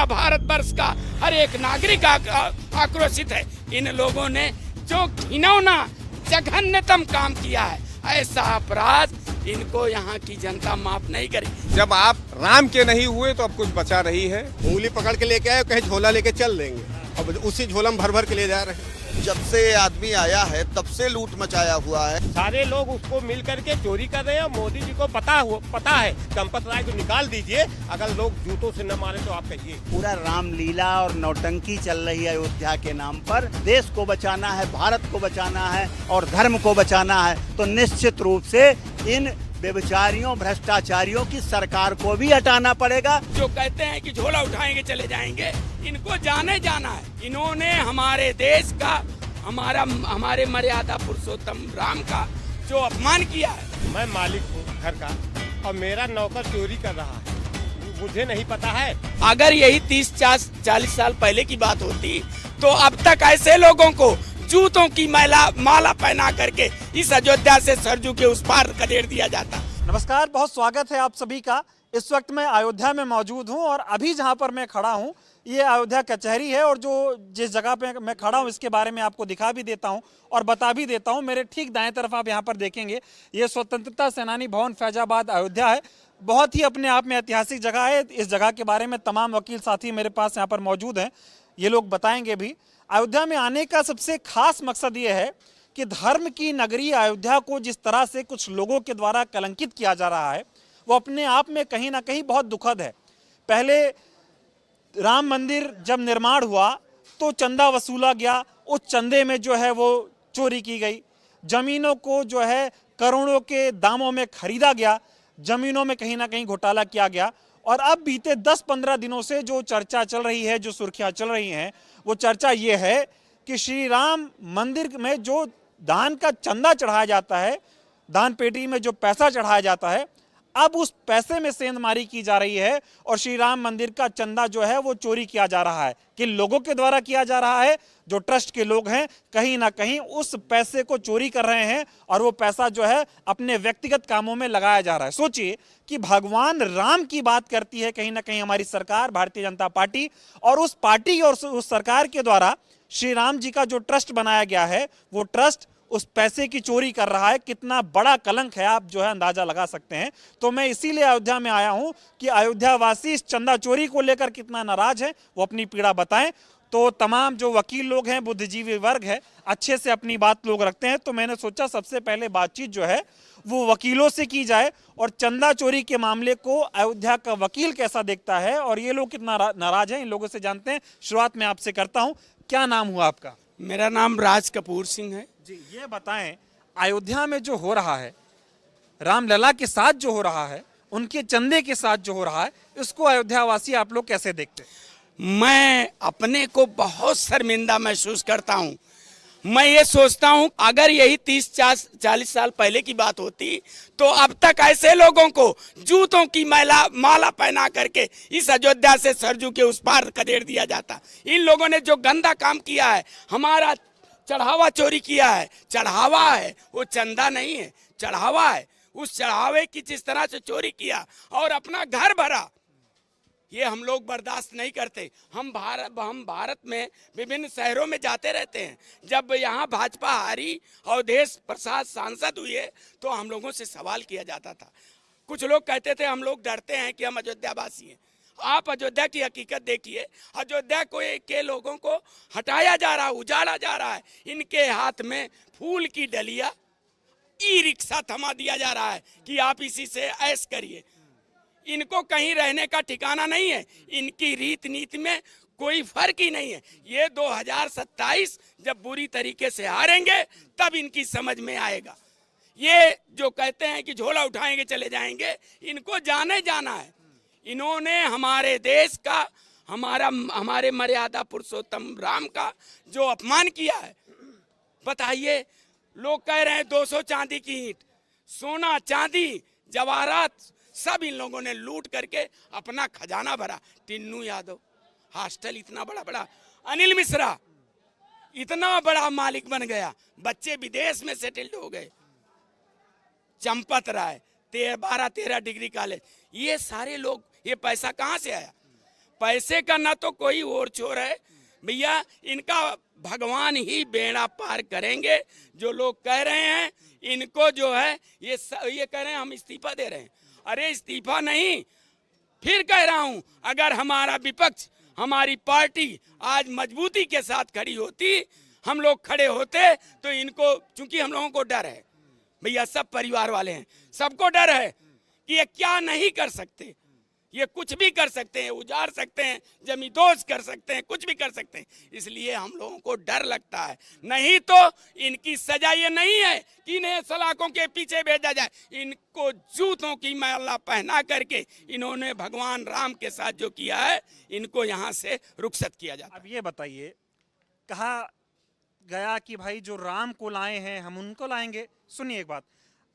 पूरा भारतवर्ष का हर एक नागरिक आक्रोशित है। इन लोगों ने जो घिनौना जघन्यतम काम किया है, ऐसा अपराध इनको यहाँ की जनता माफ नहीं करेगी। जब आप राम के नहीं हुए तो अब कुछ बचा नहीं है। उंगली पकड़ के लेके आए, कहीं झोला लेके चल देंगे, अब उसी झोला में भर भर के ले जा रहे हैं। जब से आदमी आया है तब से लूट मचाया हुआ है। सारे लोग उसको मिल करके चोरी कर रहे हैं। मोदी जी को पता है। संपत राय को निकाल दीजिए, अगर लोग जूतों से न मारे तो आप कहिए। पूरा रामलीला और नौटंकी चल रही है अयोध्या के नाम पर। देश को बचाना है, भारत को बचाना है और धर्म को बचाना है, तो निश्चित रूप से इन व्यभिचारियों भ्रष्टाचारियों की सरकार को भी हटाना पड़ेगा। जो कहते हैं कि झोला उठाएंगे चले जाएंगे, इनको जाने जाना है। इन्होंने हमारे देश का, हमारे मर्यादा पुरुषोत्तम राम का जो अपमान किया है। मैं मालिक हूँ घर का और मेरा नौकर चोरी कर रहा है, मुझे नहीं पता है। अगर यही 30-40 साल पहले की बात होती तो अब तक ऐसे लोगों को जूतों की माला पहना करके इस अयोध्या से सरजू के उस पार खदेड़ दिया जाता। नमस्कार, बहुत स्वागत है आप सभी का। इस वक्त मैं अयोध्या में मौजूद हूं और अभी जहां पर मैं खड़ा हूं ये अयोध्या कचहरी है और जिस जगह पे मैं खड़ा हूं इसके बारे में आपको दिखा भी देता हूं और बता भी देता हूं। मेरे ठीक दाएं तरफ आप यहां पर देखेंगे, ये स्वतंत्रता सेनानी भवन फैजाबाद अयोध्या है। बहुत ही अपने आप में ऐतिहासिक जगह है। इस जगह के बारे में तमाम वकील साथी मेरे पास यहाँ पर मौजूद हैं, ये लोग बताएंगे भी। अयोध्या में आने का सबसे खास मकसद ये है कि धर्म की नगरी अयोध्या को जिस तरह से कुछ लोगों के द्वारा कलंकित किया जा रहा है वो अपने आप में कहीं ना कहीं बहुत दुखद है। पहले राम मंदिर जब निर्माण हुआ तो चंदा वसूला गया, उस चंदे में जो है वो चोरी की गई। जमीनों को जो है करोड़ों के दामों में खरीदा गया, जमीनों में कहीं ना कहीं घोटाला किया गया। और अब बीते 10-15 दिनों से जो चर्चा चल रही है, जो सुर्खियां चल रही हैं, वो चर्चा ये है कि श्री राम मंदिर में जो दान का चंदा चढ़ाया जाता है, दान पेटी में जो पैसा चढ़ाया जाता है, अब उस पैसे में सेंधमारी की जा रही है और श्री राम मंदिर का चंदा जो है वो चोरी किया जा रहा है। किन लोगों के द्वारा किया जा रहा है? जो ट्रस्ट के लोग हैं कहीं ना कहीं उस पैसे को चोरी कर रहे हैं और वो पैसा जो है अपने व्यक्तिगत कामों में लगाया जा रहा है। सोचिए कि भगवान राम की बात करती है कहीं ना कहीं हमारी सरकार भारतीय जनता पार्टी, और उस पार्टी और उस सरकार के द्वारा श्री राम जी का जो ट्रस्ट बनाया गया है वो ट्रस्ट उस पैसे की चोरी कर रहा है। कितना बड़ा कलंक है आप जो है अंदाजा लगा सकते हैं। तो मैं इसीलिए अयोध्या में आया हूं कि अयोध्या वासी इस चंदा चोरी को लेकर कितना नाराज है वो अपनी पीड़ा बताएं। तो तमाम जो वकील लोग हैं, बुद्धिजीवी वर्ग है, अच्छे से अपनी बात लोग रखते हैं। तो मैंने सोचा सबसे पहले बातचीत जो है वो वकीलों से की जाए और चंदा चोरी के मामले को अयोध्या का वकील कैसा देखता है और ये लोग कितना नाराज हैं, इन लोगों से जानते हैं। शुरुआत में आपसे करता हूँ, क्या नाम हुआ आपका? मेरा नाम राज कपूर सिंह है जी। ये बताएं, अयोध्या में जो हो रहा है, रामलला के साथ जो हो रहा है, उनके चंदे के साथ जो हो रहा है, इसको अयोध्या वासी आप लोग कैसे देखते हैं? मैं अपने को बहुत शर्मिंदा महसूस करता हूँ। मैं ये सोचता हूँ अगर यही 30-40 साल पहले की बात होती तो अब तक ऐसे लोगों को जूतों की माला पहना करके इस अयोध्या से सरजू के उस पार खदेड़ दिया जाता। इन लोगों ने जो गंदा काम किया है, हमारा चढ़ावा चोरी किया है। चढ़ावा है, वो चंदा नहीं है, चढ़ावा है। उस चढ़ावे की जिस तरह से चोरी किया और अपना घर भरा, ये हम लोग बर्दाश्त नहीं करते। हम भारत में विभिन्न शहरों में जाते रहते हैं। जब यहाँ भाजपा हारी और देश प्रसाद सांसद हुए तो हम लोगों से सवाल किया जाता था। कुछ लोग कहते थे हम लोग डरते हैं कि हम अयोध्यावासी हैं। आप अयोध्या की हकीकत देखिए, अयोध्या के लोगों को हटाया जा रहा है, उजाड़ा जा रहा है। इनके हाथ में फूल की डलिया, ई रिक्शा थमा दिया जा रहा है कि आप इसी से ऐश करिए। इनको कहीं रहने का ठिकाना नहीं है, इनकी रीत नीति में कोई फर्क ही नहीं है। ये 2027 जब बुरी तरीके से हारेंगे तब इनकी समझ में आएगा। ये जो कहते हैं कि झोला उठाएंगे चले जाएंगे, इनको जाने जाना है। इन्होंने हमारे देश का, हमारे मर्यादा पुरुषोत्तम राम का जो अपमान किया है। बताइए, लोग कह रहे हैं 200 चांदी की ईंट, सोना चांदी जवाहरात सब इन लोगों ने लूट करके अपना खजाना भरा। टिन्नू यादव हॉस्टल इतना बड़ा, अनिल मिश्रा इतना बड़ा मालिक बन गया, बच्चे विदेश में सेटल्ड हो गए। चंपत राय 12-13 डिग्री कॉलेज, ये सारे लोग, ये पैसा कहाँ से आया? पैसे का ना तो कोई और चोर है भैया, इनका भगवान ही बेड़ा पार करेंगे। जो लोग कह रहे हैं इनको जो है ये कह रहे हैं हम इस्तीफा दे रहे हैं। अरे इस्तीफा नहीं, फिर कह रहा हूं, अगर हमारा विपक्ष, हमारी पार्टी आज मजबूती के साथ खड़ी होती, हम लोग खड़े होते, तो इनको, चूंकि हम लोगों को डर है भैया, सब परिवार वाले हैं, सबको डर है कि ये क्या नहीं कर सकते, ये कुछ भी कर सकते हैं, उजाड़ सकते हैं, जमींदोज कर सकते हैं, कुछ भी कर सकते हैं। इसलिए हम लोगों को डर लगता है। नहीं तो इनकी सजा ये नहीं है कि इन्हें सलाखों के पीछे भेजा जाए, इनको जूतों की माला पहना करके इन्होंने भगवान राम के साथ जो किया है, इनको यहाँ से रुखसत किया जाता है। अब ये बताइए, कहा गया कि भाई जो राम को लाए हैं हम उनको लाएंगे। सुनिए एक बात,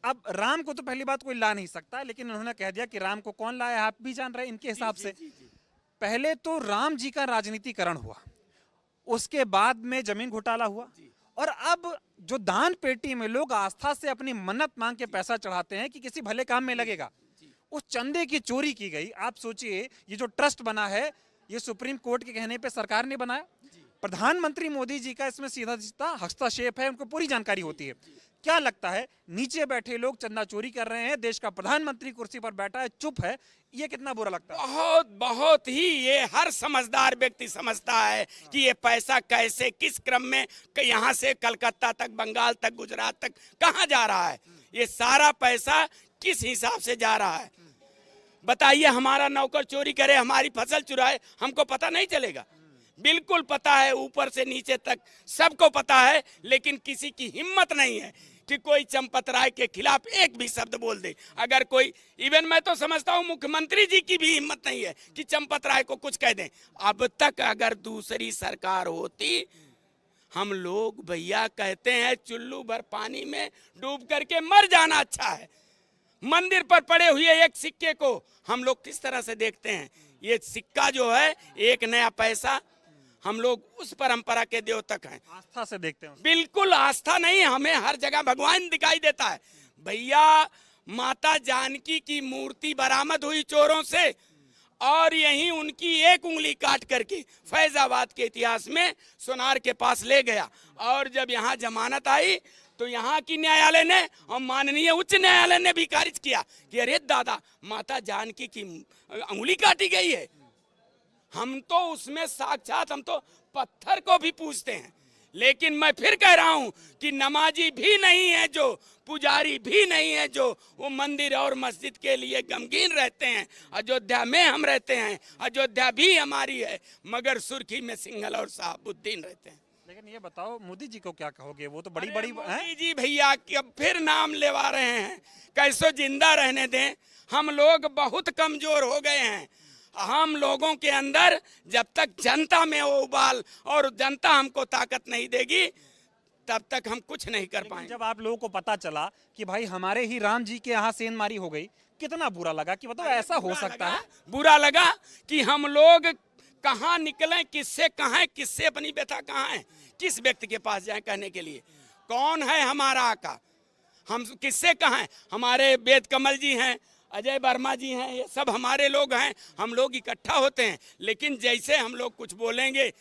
अब राम को तो पहली बात कोई ला नहीं सकता, लेकिन उन्होंने कह दिया कि राम को कौन लाया, आप भी जान रहे हैं इनके हिसाब से। पहले तो राम जी का राजनीतिकरण हुआ, उसके बाद में जमीन घोटाला हुआ, और अब जो दान पेटी में लोग आस्था से अपनी मन्नत मांग के पैसा चढ़ाते हैं कि किसी भले काम में लगेगा, उस चंदे की चोरी की गई। आप सोचिए, ये जो ट्रस्ट बना है, ये सुप्रीम कोर्ट के कहने पे सरकार ने बनाया, प्रधानमंत्री मोदी जी का इसमें सीधा सीधा हस्तक्षेप है, उनको पूरी जानकारी होती है। क्या लगता है, नीचे बैठे लोग चंदा चोरी कर रहे हैं, देश का प्रधानमंत्री कुर्सी पर बैठा है, चुप है, ये कितना बुरा लगता है? बहुत बहुत ही, ये हर समझदार व्यक्ति समझता है कि ये पैसा कैसे, किस क्रम में, यहाँ से कलकत्ता तक, बंगाल तक, गुजरात तक कहाँ जा रहा है, ये सारा पैसा किस हिसाब से जा रहा है। बताइए, हमारा नौकर चोरी करे, हमारी फसल चुराए, हमको पता नहीं चलेगा? बिल्कुल पता है, ऊपर से नीचे तक सबको पता है, लेकिन किसी की हिम्मत नहीं है कि कोई चंपत राय के खिलाफ एक भी शब्द बोल दे। अगर कोई, इवन मैं तो समझता हूँ मुख्यमंत्री जी की भी हिम्मत नहीं है कि चंपत राय को कुछ कह दें। अब तक अगर दूसरी सरकार होती, हम लोग भैया कहते हैं चुल्लू भर पानी में डूब करके मर जाना अच्छा है। मंदिर पर पड़े हुए एक सिक्के को हम लोग किस तरह से देखते हैं, ये सिक्का जो है, एक नया पैसा, हम लोग उस परंपरा के द्योतक हैं, आस्था से देखते हैं। बिल्कुल आस्था नहीं, हमें हर जगह भगवान दिखाई देता है। भैया, माता जानकी की मूर्ति बरामद हुई चोरों से, और यहीं उनकी एक उंगली काट करके फैजाबाद के इतिहास में सोनार के पास ले गया, और जब यहाँ जमानत आई तो यहाँ की न्यायालय ने और माननीय उच्च न्यायालय ने भी खारिज किया कि अरे दादा, माता जानकी की उंगली काटी गई है। हम तो उसमें साक्षात, हम तो पत्थर को भी पूजते हैं। लेकिन मैं फिर कह रहा हूं कि नमाजी भी नहीं है जो, पुजारी भी नहीं है जो, वो मंदिर और मस्जिद के लिए गमगीन रहते हैं। अयोध्या में हम रहते हैं, अयोध्या भी हमारी है, मगर सुर्खी में सिंघल और साहबुद्दीन रहते हैं। लेकिन ये बताओ, मोदी जी को क्या कहोगे? वो तो बड़ी बड़ी मोदी जी भैया कि अब फिर नाम लेवा रहे हैं, कैसो जिंदा रहने दें। हम लोग बहुत कमजोर हो गए हैं। हम लोगों के अंदर जब तक जनता में वो उबाल और जनता हमको ताकत नहीं देगी, तब तक हम कुछ नहीं कर पाएंगे। जब आप लोगों को पता चला कि भाई हमारे ही राम जी के यहाँ सेंधमारी हो गई, कितना बुरा लगा कि बताओ ऐसा हो सकता है? बुरा लगा कि हम लोग कहाँ निकलें, किससे कहें, किससे अपनी व्यथा कहाँ है, किस व्यक्ति के पास जाएं कहने के लिए। कौन है हमारा आका, हम किससे कहें? हमारे वेद कमल जी हैं, अजय वर्मा जी हैं, ये सब हमारे लोग हैं। हम लोग इकट्ठा होते हैं, लेकिन जैसे हम लोग कुछ बोलेंगे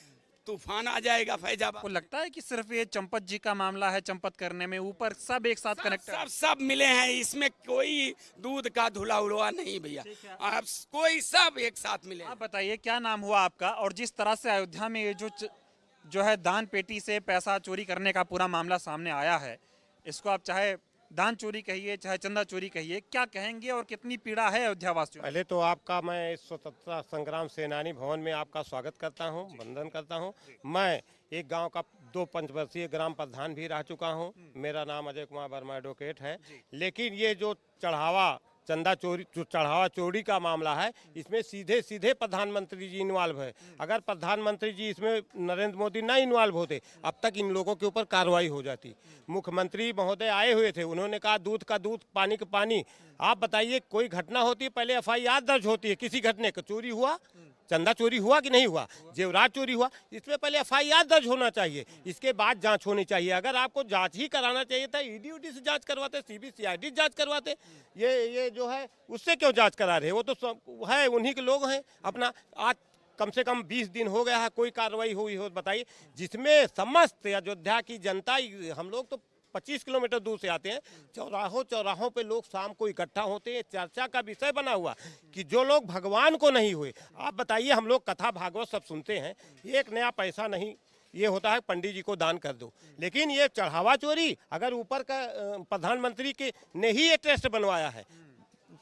तूफान आ जाएगा फैजाबाद। आपको लगता है कि सिर्फ ये चंपत जी का मामला है, चंपत करने में ऊपर सब एक साथ कनेक्ट है? सब मिले हैं, इसमें कोई दूध का धुला हुआ नहीं भैया, आप कोई सब एक साथ मिले। आप बताइए, क्या नाम हुआ आपका? और जिस तरह से अयोध्या में ये जो है दान पेटी से पैसा चोरी करने का पूरा मामला सामने आया है, इसको आप चाहे दान चोरी कहिए, चाहे चंदा चोरी कहिए, क्या कहेंगे और कितनी पीड़ा है अयोध्या वासियों? पहले तो आपका मैं इस स्वतंत्रता संग्राम सेनानी भवन में आपका स्वागत करता हूं, वंदन करता हूं। मैं एक गांव का 2 पंचवर्षीय ग्राम प्रधान भी रह चुका हूं। मेरा नाम अजय कुमार वर्मा एडवोकेट है। लेकिन ये जो चंदा चोरी, जो चढ़ावा चोरी का मामला है, इसमें सीधे सीधे प्रधानमंत्री जी इन्वॉल्व है। अगर प्रधानमंत्री जी इसमें नरेंद्र मोदी ना इन्वॉल्व होते, अब तक इन लोगों के ऊपर कार्रवाई हो जाती। मुख्यमंत्री महोदय आए हुए थे, उन्होंने कहा दूध का दूध, पानी का पानी। आप बताइए, कोई घटना होती है पहले FIR दर्ज होती है, किसी घटने का चोरी हुआ, चंदा चोरी हुआ कि नहीं हुआ, जेवरात चोरी हुआ, इसमें पहले FIR दर्ज होना चाहिए, इसके बाद जांच होनी चाहिए। अगर आपको जांच ही कराना चाहिए था, ED से जांच करवाते, CBCID जांच करवाते। ये जो है उससे क्यों जांच करा रहे? वो तो है, उन्हीं के लोग हैं। अपना आज कम से कम 20 दिन हो गया है, कोई कार्रवाई हुई हो बताइए, जिसमें समस्त अयोध्या की जनता, हम लोग तो 25 किलोमीटर दूर से आते हैं, चौराहों पे लोग शाम को इकट्ठा होते हैं। चर्चा का विषय बना हुआ कि जो लोग भगवान को नहीं हुए, आप बताइए, हम लोग कथा भागवत सब सुनते हैं, एक नया पैसा नहीं, ये होता है पंडित जी को दान कर दो, लेकिन ये चढ़ावा चोरी, अगर ऊपर का प्रधानमंत्री के ने ही ये टेस्ट बनवाया है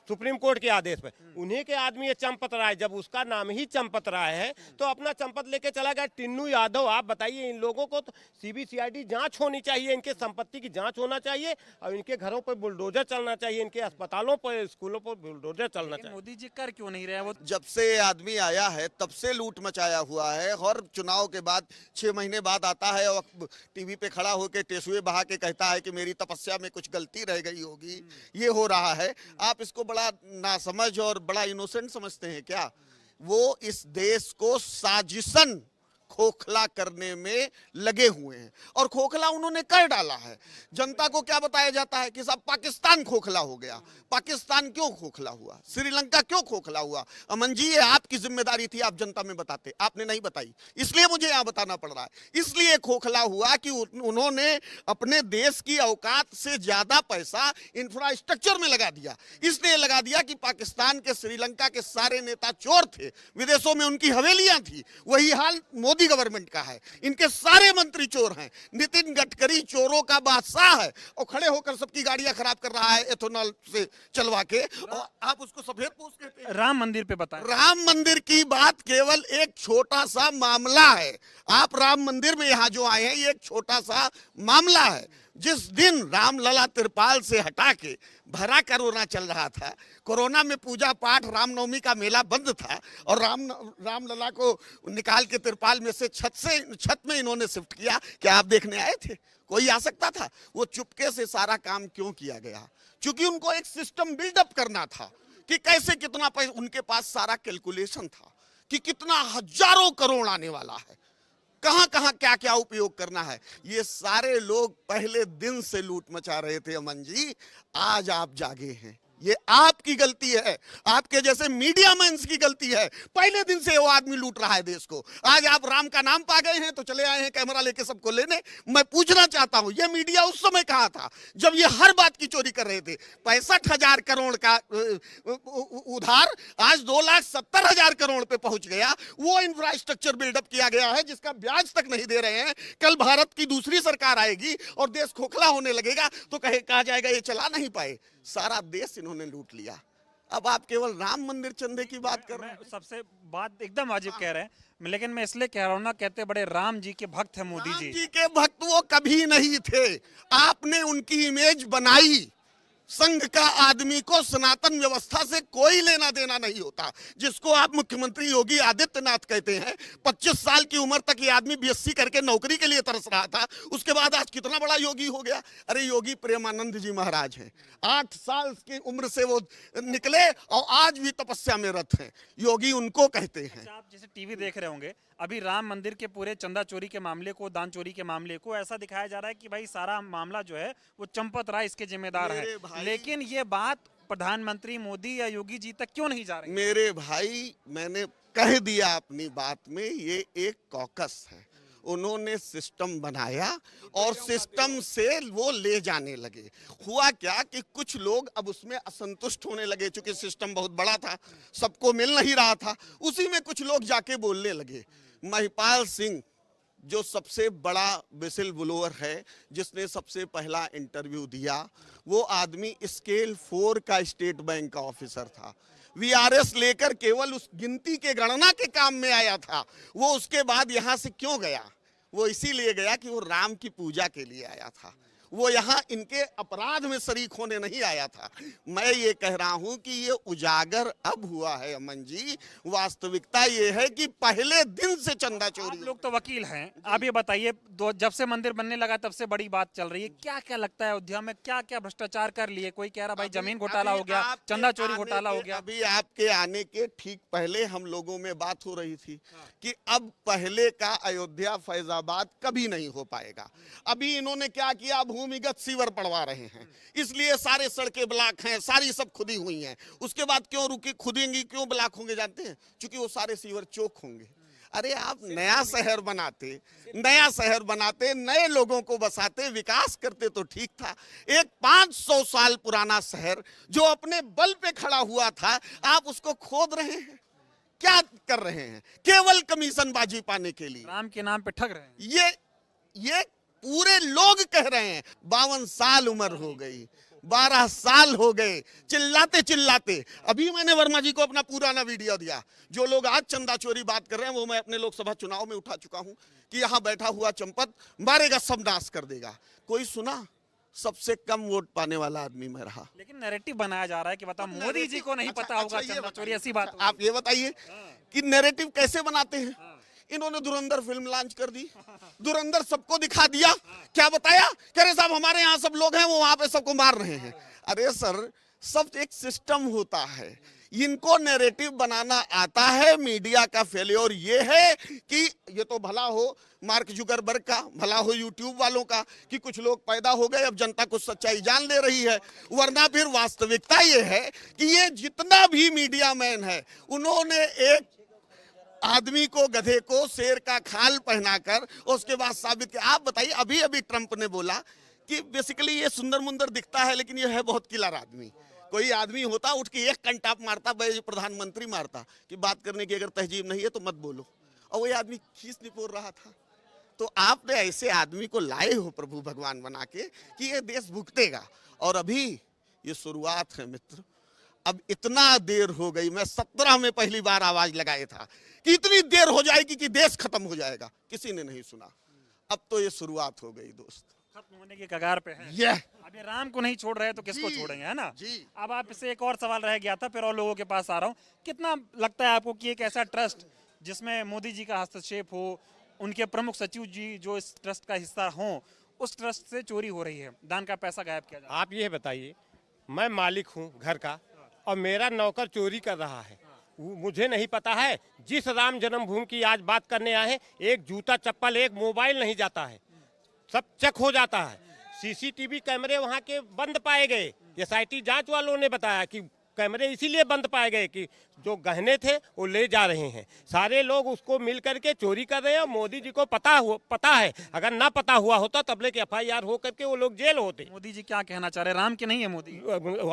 सुप्रीम कोर्ट के आदेश पे, उन्हीं के आदमी ये चंपत राय, जब उसका नाम ही चंपत राय है तो अपना चंपत लेके चला गया टिन्नू यादव। आप बताइए, इन लोगों को तो सीबीसीआईडी जांच होनी चाहिए, इनके संपत्ति की जांच होना चाहिए और इनके घरों पर बुलडोजर चलना चाहिए, इनके अस्पतालों पर, स्कूलों पर बुलडोजर चलना चाहिए। मोदी जी कर क्यों नहीं रहे? वो जब से ये आदमी आया है तब से लूट मचाया हुआ है, और चुनाव के बाद 6 महीने बाद आता है और टीवी पे खड़ा होकर टेसुए बहा के कहता है कि मेरी तपस्या में कुछ गलती रह गई होगी। ये हो रहा है। आप इसको बड़ा नासमझ और बड़ा इनोसेंट समझते हैं क्या? वो इस देश को साजिशन खोखला करने में लगे हुए हैं, और खोखला उन्होंने कर डाला है। जनता को क्या बताया जाता है कि सब पाकिस्तान खोखला हो गया। पाकिस्तान क्यों खोखला हुआ? श्रीलंका क्यों खोखला हुआ? अमन जी, ये आपकी जिम्मेदारी थी, आप जनता में बताते, आपने नहीं बताई, इसलिए मुझे यहाँ बताना पड़ रहा है। इसलिए खोखला हुआ कि उन्होंने अपने देश की औकात से ज्यादा पैसा इंफ्रास्ट्रक्चर में लगा दिया। इसलिए लगा दिया कि पाकिस्तान के, श्रीलंका के सारे नेता चोर थे, विदेशों में उनकी हवेलियां थी। वही हाल मोदी गवर्नमेंट का है, इनके सारे मंत्री चोर हैं। नितिन गडकरी चोरों का बादशाह है और खड़े होकर सबकी गाड़ियां खराब कर रहा है एथेनॉल से चलवा के, और आप उसको सफेद पोश कहते हैं। राम मंदिर पे बताएं। राम मंदिर की बात केवल एक छोटा सा मामला है। आप राम मंदिर में यहाँ जो आए हैं, ये एक छोटा सा मामला है। जिस दिन रामलला तिरपाल से हटा के भरा कोरोना चल रहा था, कोरोना में पूजा पाठ, रामनवमी का मेला बंद था, और रामलला को निकाल के तिरपाल में से छत में इन्होंने शिफ्ट किया। क्या आप देखने आए थे? कोई आ सकता था? वो चुपके से सारा काम क्यों किया गया? क्योंकि उनको एक सिस्टम बिल्डअप करना था कि कैसे कितना पैसा, उनके पास सारा कैलकुलेशन था कि कितना हजारों करोड़ आने वाला है, कहां कहां क्या क्या उपयोग करना है। ये सारे लोग पहले दिन से लूट मचा रहे थे अमन जी, आज आप जागे हैं। ये आपकी गलती है, आपके जैसे मीडिया मैंस की गलती है। पहले दिन से वो आदमी लूट रहा है देश को। आज आप राम का नाम पा गए हैं तो चले आए हैं कैमरा लेके सबको लेने। मैं पूछना चाहता हूं, ये मीडिया उस समय कहां था जब ये हर बात की चोरी कर रहे थे? 65,000 करोड़ का उधार आज 2,70,000 करोड़ पे पहुंच गया। वो इंफ्रास्ट्रक्चर बिल्डअप किया गया है जिसका ब्याज तक नहीं दे रहे हैं। कल भारत की दूसरी सरकार आएगी और देश खोखला होने लगेगा तो कहा जाएगा ये चला नहीं पाए। सारा देश इन्होंने लूट लिया। अब आप केवल राम मंदिर चंदे की बात कर रहे हैं। सबसे बात एकदम वाजिब कह रहे हैं, लेकिन मैं इसलिए कह रहा हूं ना, कहते बड़े राम जी के भक्त हैं मोदी जी। राम जी के भक्त वो कभी नहीं थे। आपने उनकी इमेज बनाई। संघ का आदमी को सनातन व्यवस्था से कोई लेना देना नहीं होता। जिसको आप मुख्यमंत्री योगी आदित्यनाथ कहते हैं, 25 साल की उम्र तक ये आदमी बीएससी करके नौकरी के लिए तरस रहा था, उसके बाद आज कितना बड़ा योगी हो गया। अरे योगी प्रेमानंद जी महाराज हैं, 8 साल की उम्र से वो निकले और आज भी तपस्या में रत हैं। योगी उनको कहते हैं। आप जैसे टीवी देख रहे होंगे, अभी राम मंदिर के पूरे चंदा चोरी के मामले को, दान चोरी के मामले को ऐसा दिखाया जा रहा है कि भाई सारा मामला जो है वो चंपत राय इसके जिम्मेदार है। लेकिन ये बात प्रधानमंत्री मोदी या योगी जी तक क्यों नहीं जा रही? मेरे भाई, मैंने कह दिया अपनी बात में, ये एक कॉकस है। उन्होंने सिस्टम बनाया और सिस्टम से वो ले जाने लगे। हुआ क्या कि कुछ लोग अब उसमें असंतुष्ट होने लगे, चूंकि सिस्टम बहुत बड़ा था, सबको मिल नहीं रहा था। उसी में कुछ लोग जाके बोलने लगे। महिपाल सिंह जो सबसे बड़ा विसिल ब्लोअर है, जिसने सबसे पहला इंटरव्यू दिया, वो आदमी स्केल 4 का स्टेट बैंक का ऑफिसर था। वीआरएस लेकर केवल उस गिनती के गणना के काम में आया था। वो उसके बाद यहां से क्यों गया? वो इसीलिए गया कि वो राम की पूजा के लिए आया था। वो यहाँ इनके अपराध में शरीक होने नहीं आया था। मैं ये कह रहा हूं कि ये उजागर अब हुआ है अमन जी। वास्तविकता ये है कि पहले दिन से चंदा चोरी। आप लोग तो वकील हैं, आप ये बताइए, जब से मंदिर बनने लगा तब से बड़ी बात चल रही है, क्या क्या लगता है अयोध्या में क्या क्या भ्रष्टाचार कर लिए? कोई कह रहा भाई जमीन घोटाला हो गया, चंदा चोरी घोटाला हो गया। अभी आपके आने के ठीक पहले हम लोगों में बात हो रही थी कि अब पहले का अयोध्या फैजाबाद कभी नहीं हो पाएगा। अभी इन्होंने क्या किया, भूमिगत सीवर पड़वा रहे हैं, इसलिए सारे सड़कें ब्लॉक हैं, सारी सब खुदी हुई हैं। उसके बाद क्यों रुकी खुदेंगी, क्यों ब्लॉक होंगे जानते हैं? क्योंकि वो सारे सीवर चौक होंगे। अरे आप नया शहर बनाते, नए लोगों को बसाते, विकास करते तो ठीक था। एक 500 साल पुराना शहर जो अपने बल पे खड़ा हुआ था, आप उसको खोद रहे हैं। क्या कर रहे हैं? केवल कमीशनबाजी पाने के लिए राम के नाम पे ठग रहे हैं। ये पूरे लोग कह रहे हैं। 52 साल उम्र हो गई, 12 साल हो गए चिल्लाते। अभी मैंने वर्मा जी को अपना पुराना वीडियो दिया। जो लोग आज चंदा चोरी बात कर रहे हैं वो मैं अपने लोकसभा चुनाव में उठा चुका हूं कि यहां बैठा हुआ चंपत मारेगा सब नाश कर देगा। कोई सुना? सबसे कम वोट पाने वाला आदमी मैं रहा। लेकिन नैरेटिव बनाया जा रहा है कि बता मोदी जी को नहीं पता होगा चंदा चोरी, ऐसी बात होगी। आप ये बताइए कि नैरेटिव कैसे बनाते हैं? इन्होंने धुरंधर फिल्म लॉन्च कर दी, धुरंधर सबको दिखा दिया। क्या बताया? कह रहे साहब हमारे यहाँ सब लोग हैं, वो वहां पे सबको मार रहे हैं। अरे सर, सब एक सिस्टम होता है। इनको नैरेटिव बनाना आता है। मीडिया का फेलियर ये है कि ये तो भला हो मार्क जुकरबर्ग का, भला हो यूट्यूब वालों का कि कुछ लोग पैदा हो गए, अब जनता कुछ सच्चाई जान ले रही है। वरना फिर वास्तविकता ये है कि ये जितना भी मीडिया मैन है, उन्होंने एक आदमी को, गधे को शेर का खाल पहनाकर उसके बाद साबित किया। आप बताइए, अभी ट्रंप ने बोला कि बेसिकली ये सुंदर मुंदर दिखता है लेकिन ये है बहुत किलर आदमी। कोई आदमी होता उठ के एक कंटाप मारता, प्रधानमंत्री मारता कि बात करने की अगर तहजीब नहीं है तो मत बोलो, और वही आदमी खींच निपोर रहा था। तो आपने ऐसे आदमी को लाए हो प्रभु भगवान बना के कि ये देश भुगतेगा। और अभी ये शुरुआत है मित्र। अब इतना देर हो गई, मैं 17 में पहली बार आवाज लगाया था कि इतनी देर हो जाएगी कि देश खत्म हो जाएगा, किसी ने नहीं सुना। अब तो ये शुरुआत हो गई दोस्त, खत्म होने की कगार पे है। ये अभी राम को नहीं छोड़ रहे तो किसको छोड़ेंगे, है ना जी। अब आपसे एक और सवाल रह गया था, फिर और लोगों के पास आ रहा हूँ। कितना लगता है आपको कि एक ऐसा ट्रस्ट जिसमें मोदी जी का हस्तक्षेप हो, उनके प्रमुख सचिव जी जो इस ट्रस्ट का हिस्सा हो, उस ट्रस्ट से चोरी हो रही है, दान का पैसा गायब किया जा रहा है? आप ये बताइए, मैं मालिक हूँ घर का और मेरा नौकर चोरी कर रहा है, मुझे नहीं पता है? जिस राम जन्मभूमि की आज बात करने आए हैं, एक जूता चप्पल एक मोबाइल नहीं जाता है, सब चेक हो जाता है। सीसीटीवी कैमरे वहाँ के बंद पाए गए। एसआईटी जांच वालों ने बताया कि कैमरे इसीलिए बंद पाए गए कि जो गहने थे वो ले जा रहे हैं। सारे लोग उसको मिल करके चोरी कर रहे हैं। मोदी जी को पता है, अगर ना पता हुआ होता तब के FIR हो करके वो लोग जेल होते। मोदी जी क्या कहना चाह रहे हैं? राम के नहीं है मोदी?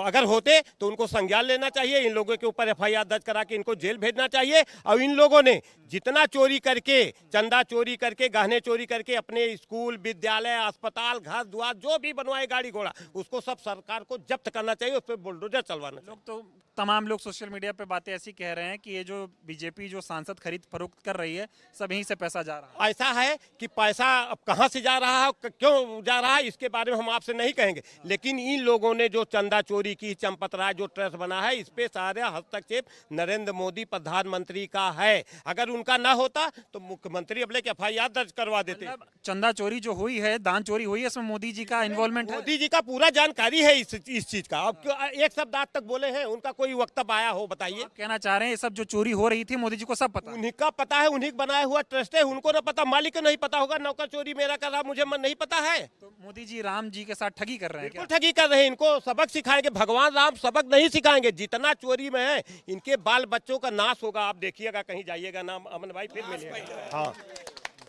अगर होते तो उनको संज्ञान लेना चाहिए, इन लोगों के ऊपर FIR दर्ज करा के इनको जेल भेजना चाहिए। और इन लोगों ने जितना चोरी करके, चंदा चोरी करके, गहने चोरी करके अपने स्कूल, विद्यालय, अस्पताल, घर द्वार जो भी बनवाए, गाड़ी घोड़ा, उसको सब सरकार को जब्त करना चाहिए, उस पर बुलडोजर चलवाना चाहिए। लोग तो तमाम लोग सोशल मीडिया पे बातें ऐसी कह रहे हैं कि ये जो बीजेपी जो सांसद खरीद फरोख्त कर रही है, सब यहीं से पैसा जा रहा है। ऐसा है कि पैसा अब कहाँ से जा रहा है, क्यों जा रहा है, इसके बारे में हम आपसे नहीं कहेंगे। लेकिन इन लोगों ने जो चंदा चोरी की, चंपत राय जो ट्रस्ट बना है, इस पे सारा हस्तक्षेप नरेंद्र मोदी प्रधानमंत्री का है। अगर उनका ना होता तो मुख्यमंत्री अब लेके FIR दर्ज करवा देते। मतलब चंदा चोरी जो हुई है, दान चोरी हुई है, इसमें मोदी जी का इन्वॉल्वमेंट है? मोदी जी का पूरा जानकारी है इस चीज का। अब एक शब्द आज तक बोले हैं, उनका कोई वक्तव्य आया हो बताइए? कहना चाह रहे हैं ये सब जो चोरी हो रही थी मोदी जी को सब पता है? उन्हीं का पता है, उन्हीं बनाया हुआ ट्रस्ट है, उनको ना पता, मालिक को नहीं पता होगा। नौकर चोरी मेरा कर रहा, मुझे नहीं पता है। तो मोदी जी राम जी के साथ ठगी कर रहे हैं क्या? बिल्कुल ठगी कर रहे हैं। इनको सबक सिखाएंगे, भगवान राम सबक नहीं सिखाएंगे। जितना चोरी में है, इनके बाल बच्चों का नाश होगा। आप देखिएगा, कहीं जाइएगा ना अमन भाई, फिर मिलेगा। हाँ,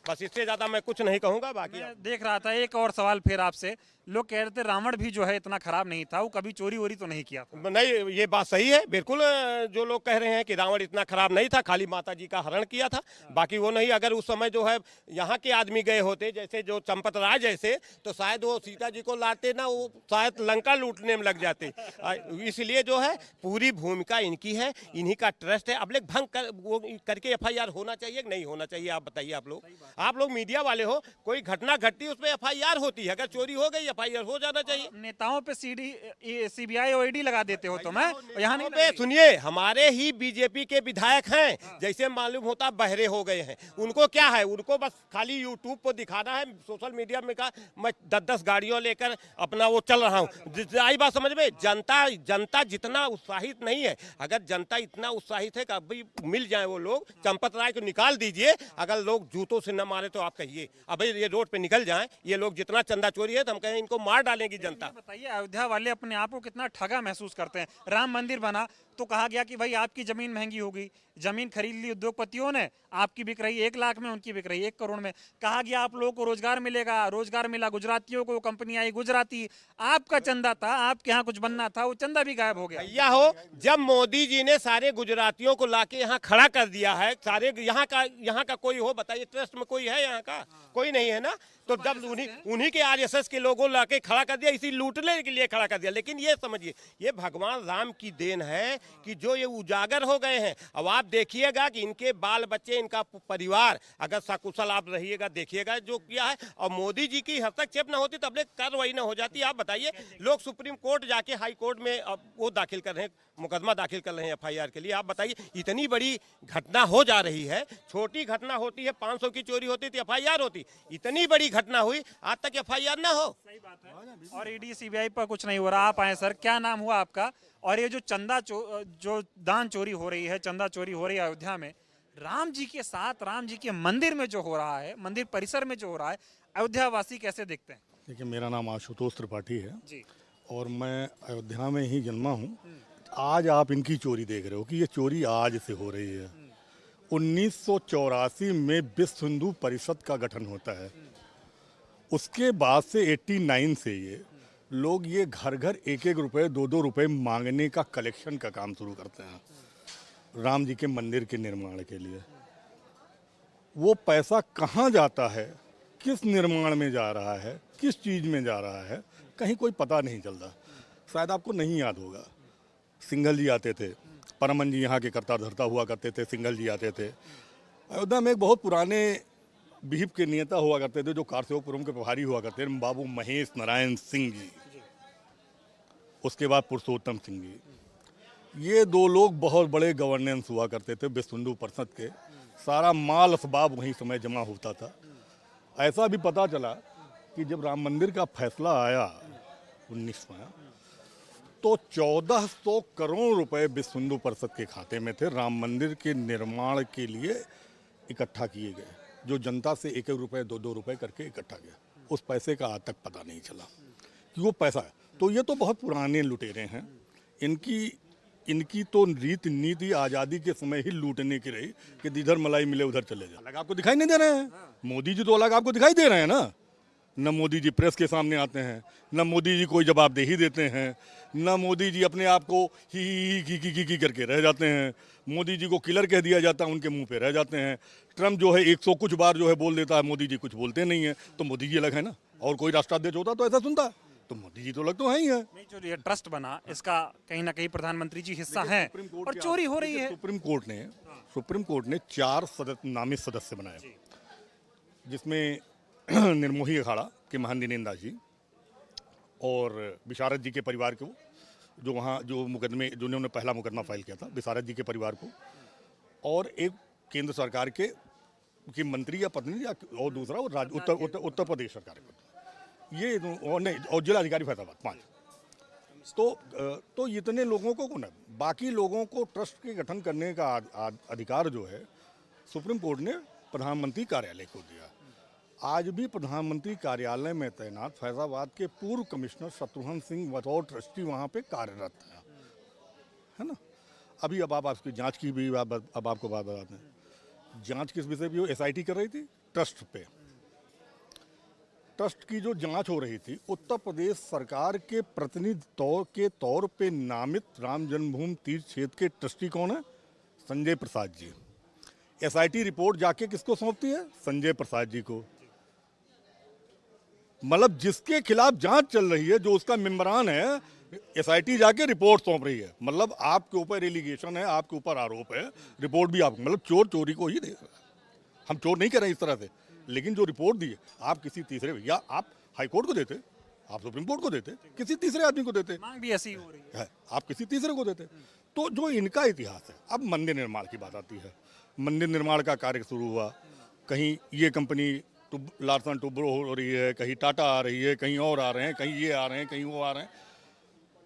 बस इससे ज्यादा मैं कुछ नहीं कहूंगा। बाकी मैं देख रहा था एक और सवाल फिर आपसे, लोग कह रहे थे रावण भी जो है इतना खराब नहीं था, वो कभी चोरी वोरी तो नहीं किया था। नहीं, ये बात सही है बिल्कुल। जो लोग कह रहे हैं कि रावण इतना खराब नहीं था, खाली माता जी का हरण किया था, बाकी वो नहीं। अगर उस समय जो है यहाँ के आदमी गए होते, जैसे जो चंपत राय जैसे, तो शायद वो सीता जी को लाते ना, वो शायद लंका लूटने में लग जाते। इसलिए जो है पूरी भूमिका इनकी है, इन्हीं का ट्रस्ट है। अब लेक भंग करके FIR होना चाहिए कि नहीं होना चाहिए? आप बताइए। आप लोग मीडिया वाले हो, कोई घटना घटती है उस पर FIR होती है, अगर चोरी हो गई FIR हो जाना चाहिए। नेताओं पे CBI और ED लगा देते हो तो मैं यहाँ नहीं पे सुनिए, हमारे ही बीजेपी के विधायक हैं, जैसे मालूम होता बहरे हो गए हैं। उनको क्या है, उनको बस खाली यूट्यूब पर दिखाना है, सोशल मीडिया में कहा मैं 10-10 गाड़ियों लेकर अपना वो चल रहा हूँ। आई बात समझ में? जनता जितना उत्साहित नहीं है। अगर जनता इतना उत्साहित है कि अभी मिल जाए वो लोग, चंपत राय को निकाल दीजिए, अगर लोग जूतों से न मारे तो आप कहिए। अब भाई ये रोड पे निकल जाएं, ये लोग जितना चंदा चोरी है तो हम कहें इनको मार डालेंगी जनता। बताइए, अयोध्या वाले अपने आप को कितना ठगा महसूस करते हैं। राम मंदिर बना तो कहा गया कि भाई आपकी जमीन महंगी हो गई, जमीन खरीद ली उद्योगपतियों ने, आपकी बिक रही 1 लाख में, उनकी बिक रही 1 करोड़ में। कहा गया आप लोगों को रोजगार मिलेगा, रोजगार मिला गुजरातियों को, कंपनी आई गुजराती, आपका चंदा था, आपके यहाँ कुछ बनना था, वो चंदा भी गायब हो गया। भैया हो, जब मोदी जी ने सारे गुजरातियों को लाके यहाँ खड़ा कर दिया है, सारे यहाँ का कोई हो बताइए, ट्रस्ट में कोई है यहाँ का? कोई नहीं है ना। तो जब उन्हीं के आरएसएस के लोगों लाके खड़ा कर दिया, इसी लूटने के लिए खड़ा कर दिया। लेकिन ये समझिए, ये भगवान राम की देन है कि जो ये उजागर हो गए हैं। अब आप देखिएगा कि इनके बाल बच्चे, इनका परिवार अगर सकुशल आप रहिएगा, देखिएगा जो किया है। और मोदी जी की हस्तक्षेप न होती तो अब कार्रवाई न हो जाती। आप बताइए, लोग सुप्रीम कोर्ट जाके हाई कोर्ट में अब वो दाखिल कर रहे हैं, मुकदमा दाखिल कर रहे हैं एफआईआर के लिए। आप बताइए, इतनी बड़ी घटना हो जा रही है, छोटी घटना होती है, 500 की चोरी होती थी एफआईआर होती, इतनी बड़ी घटना हुई आज तक एफआईआर ना हो। सही बात है। और ईडी सीबीआई पर कुछ नहीं हो रहा। आप आए सर, क्या नाम हुआ आपका? और ये जो जो दान चोरी हो रही है, चंदा चोरी हो रही है अयोध्या में, राम जी के साथ, राम जी के मंदिर में जो हो रहा है, मंदिर परिसर में जो हो रहा है, अयोध्या वासी कैसे देखते हैं? देखिए, मेरा नाम आशुतोष त्रिपाठी है जी। और मैं अयोध्या में ही जन्मा हूँ। आज आप इनकी चोरी देख रहे हो कि ये चोरी आज से हो रही है। 1984 में विश्व हिंदू परिषद का गठन होता है। उसके बाद से 89 से ये लोग ये घर घर 1-1 रुपए 2-2 रुपए मांगने का कलेक्शन का काम शुरू करते हैं राम जी के मंदिर के निर्माण के लिए। वो पैसा कहाँ जाता है, किस निर्माण में जा रहा है, किस चीज़ में जा रहा है, कहीं कोई पता नहीं चलता। शायद आपको नहीं याद होगा, सिंघल जी आते थे, परमन जी यहाँ के करता धरता हुआ करते थे, सिंघल जी आते थे। अयोध्या में एक बहुत पुराने विहिप के नेता हुआ करते थे जो कारसेवकपुरम के प्रभारी हुआ करते थे, बाबू महेश नारायण सिंह जी। उसके बाद पुरुषोत्तम सिंह जी। ये 2 लोग बहुत बड़े गवर्नेंस हुआ करते थे विश्व हिंदू परिषद के। सारा माल असबाब वहीं समय जमा होता था। ऐसा भी पता चला कि जब राम मंदिर का फैसला आया 19 में, तो 1400 करोड़ रुपए विश्व हिंदू परिषद के खाते में थे, राम मंदिर के निर्माण के लिए इकट्ठा किए गए, जो जनता से 1-1 रुपए 2-2 रुपए करके इकट्ठा किया। उस पैसे का आज तक पता नहीं चला कि वो पैसा है। तो ये तो बहुत पुराने लुटेरे हैं। इनकी तो नीति आज़ादी के समय ही लूटने की रही कि जिधर मलाई मिले उधर चले जाए। अलग आपको दिखाई नहीं दे रहे हैं। मोदी जी तो अलग आपको दिखाई दे रहे हैं ना। न मोदी जी प्रेस के सामने आते हैं, न मोदी जी कोई जवाबदेही देते हैं, न मोदी जी अपने आप को ही करके रह जाते हैं। मोदी जी को किलर कह दिया जाता है, उनके मुंह पे रह जाते हैं। ट्रम्प जो है 100 कुछ बार जो है बोल देता है, मोदी जी कुछ बोलते नहीं है। तो मोदी जी अलग है ना। और कोई राष्ट्राध्यक्ष होता तो ऐसा सुनता, तो मोदी जी तो अलग तो है ही है। नहीं, जो ये ट्रस्ट बना, इसका कहीं ना कहीं प्रधानमंत्री जी हिस्सा हैं और चोरी हो रही है। सुप्रीम कोर्ट ने 4 नामित सदस्य बनाए, जिसमें निर्मोही अखाड़ा के महान दास जी और विशारद जी के परिवार को, जो वहाँ जो मुकदमे जो उन्होंने पहला मुकदमा फाइल किया था, विशारद जी के परिवार को, और एक केंद्र सरकार के मंत्री या पत्नी या और दूसरा उत्तर प्रदेश सरकार को, ये और जिलाधिकारी फैजाबाद 5। तो इतने लोगों को ना, बाकी लोगों को ट्रस्ट के गठन करने का अधिकार जो है सुप्रीम कोर्ट ने प्रधानमंत्री कार्यालय को दिया। आज भी प्रधानमंत्री कार्यालय में तैनात फैजाबाद के पूर्व कमिश्नर शत्रुघ्न सिंह बतौर ट्रस्टी वहाँ पे कार्यरत है ना। अभी अब आप आपकी जांच की भी अब आपको बात बताते हैं। जांच किस विषय पे? एसआईटी कर रही थी ट्रस्ट पे। ट्रस्ट की जो जांच हो रही थी, उत्तर प्रदेश सरकार के प्रतिनिधि के तौर पे नामित राम जन्मभूमि तीर्थ क्षेत्र के ट्रस्टी कौन है? संजय प्रसाद जी। एसआईटी रिपोर्ट जाके किसको सौंपती है? संजय प्रसाद जी को। मतलब जिसके खिलाफ जांच चल रही है, जो उसका मेंबरान है, एसआईटी जाके रिपोर्ट सौंप रही है। मतलब आपके ऊपर एलिगेशन है, आपके ऊपर आरोप है, रिपोर्ट भी आप, मतलब चोर चोरी को ही देख रहा है। हम चोर नहीं कर रहे हैं इस तरह से, लेकिन जो रिपोर्ट दी है आप किसी तीसरे, या आप हाई कोर्ट को देते, आप सुप्रीम कोर्ट को देते, किसी तीसरे आदमी को देते, मांग भी ऐसी हो रही है, आप किसी तीसरे को देते। तो जो इनका इतिहास है, अब मंदिर निर्माण की बात आती है। मंदिर निर्माण का कार्य शुरू हुआ, कहीं ये कंपनी लार्सन टुब्रो हो रही है, कहीं टाटा आ रही है, कहीं और आ रहे हैं, कहीं ये आ रहे हैं, कहीं वो आ रहे हैं।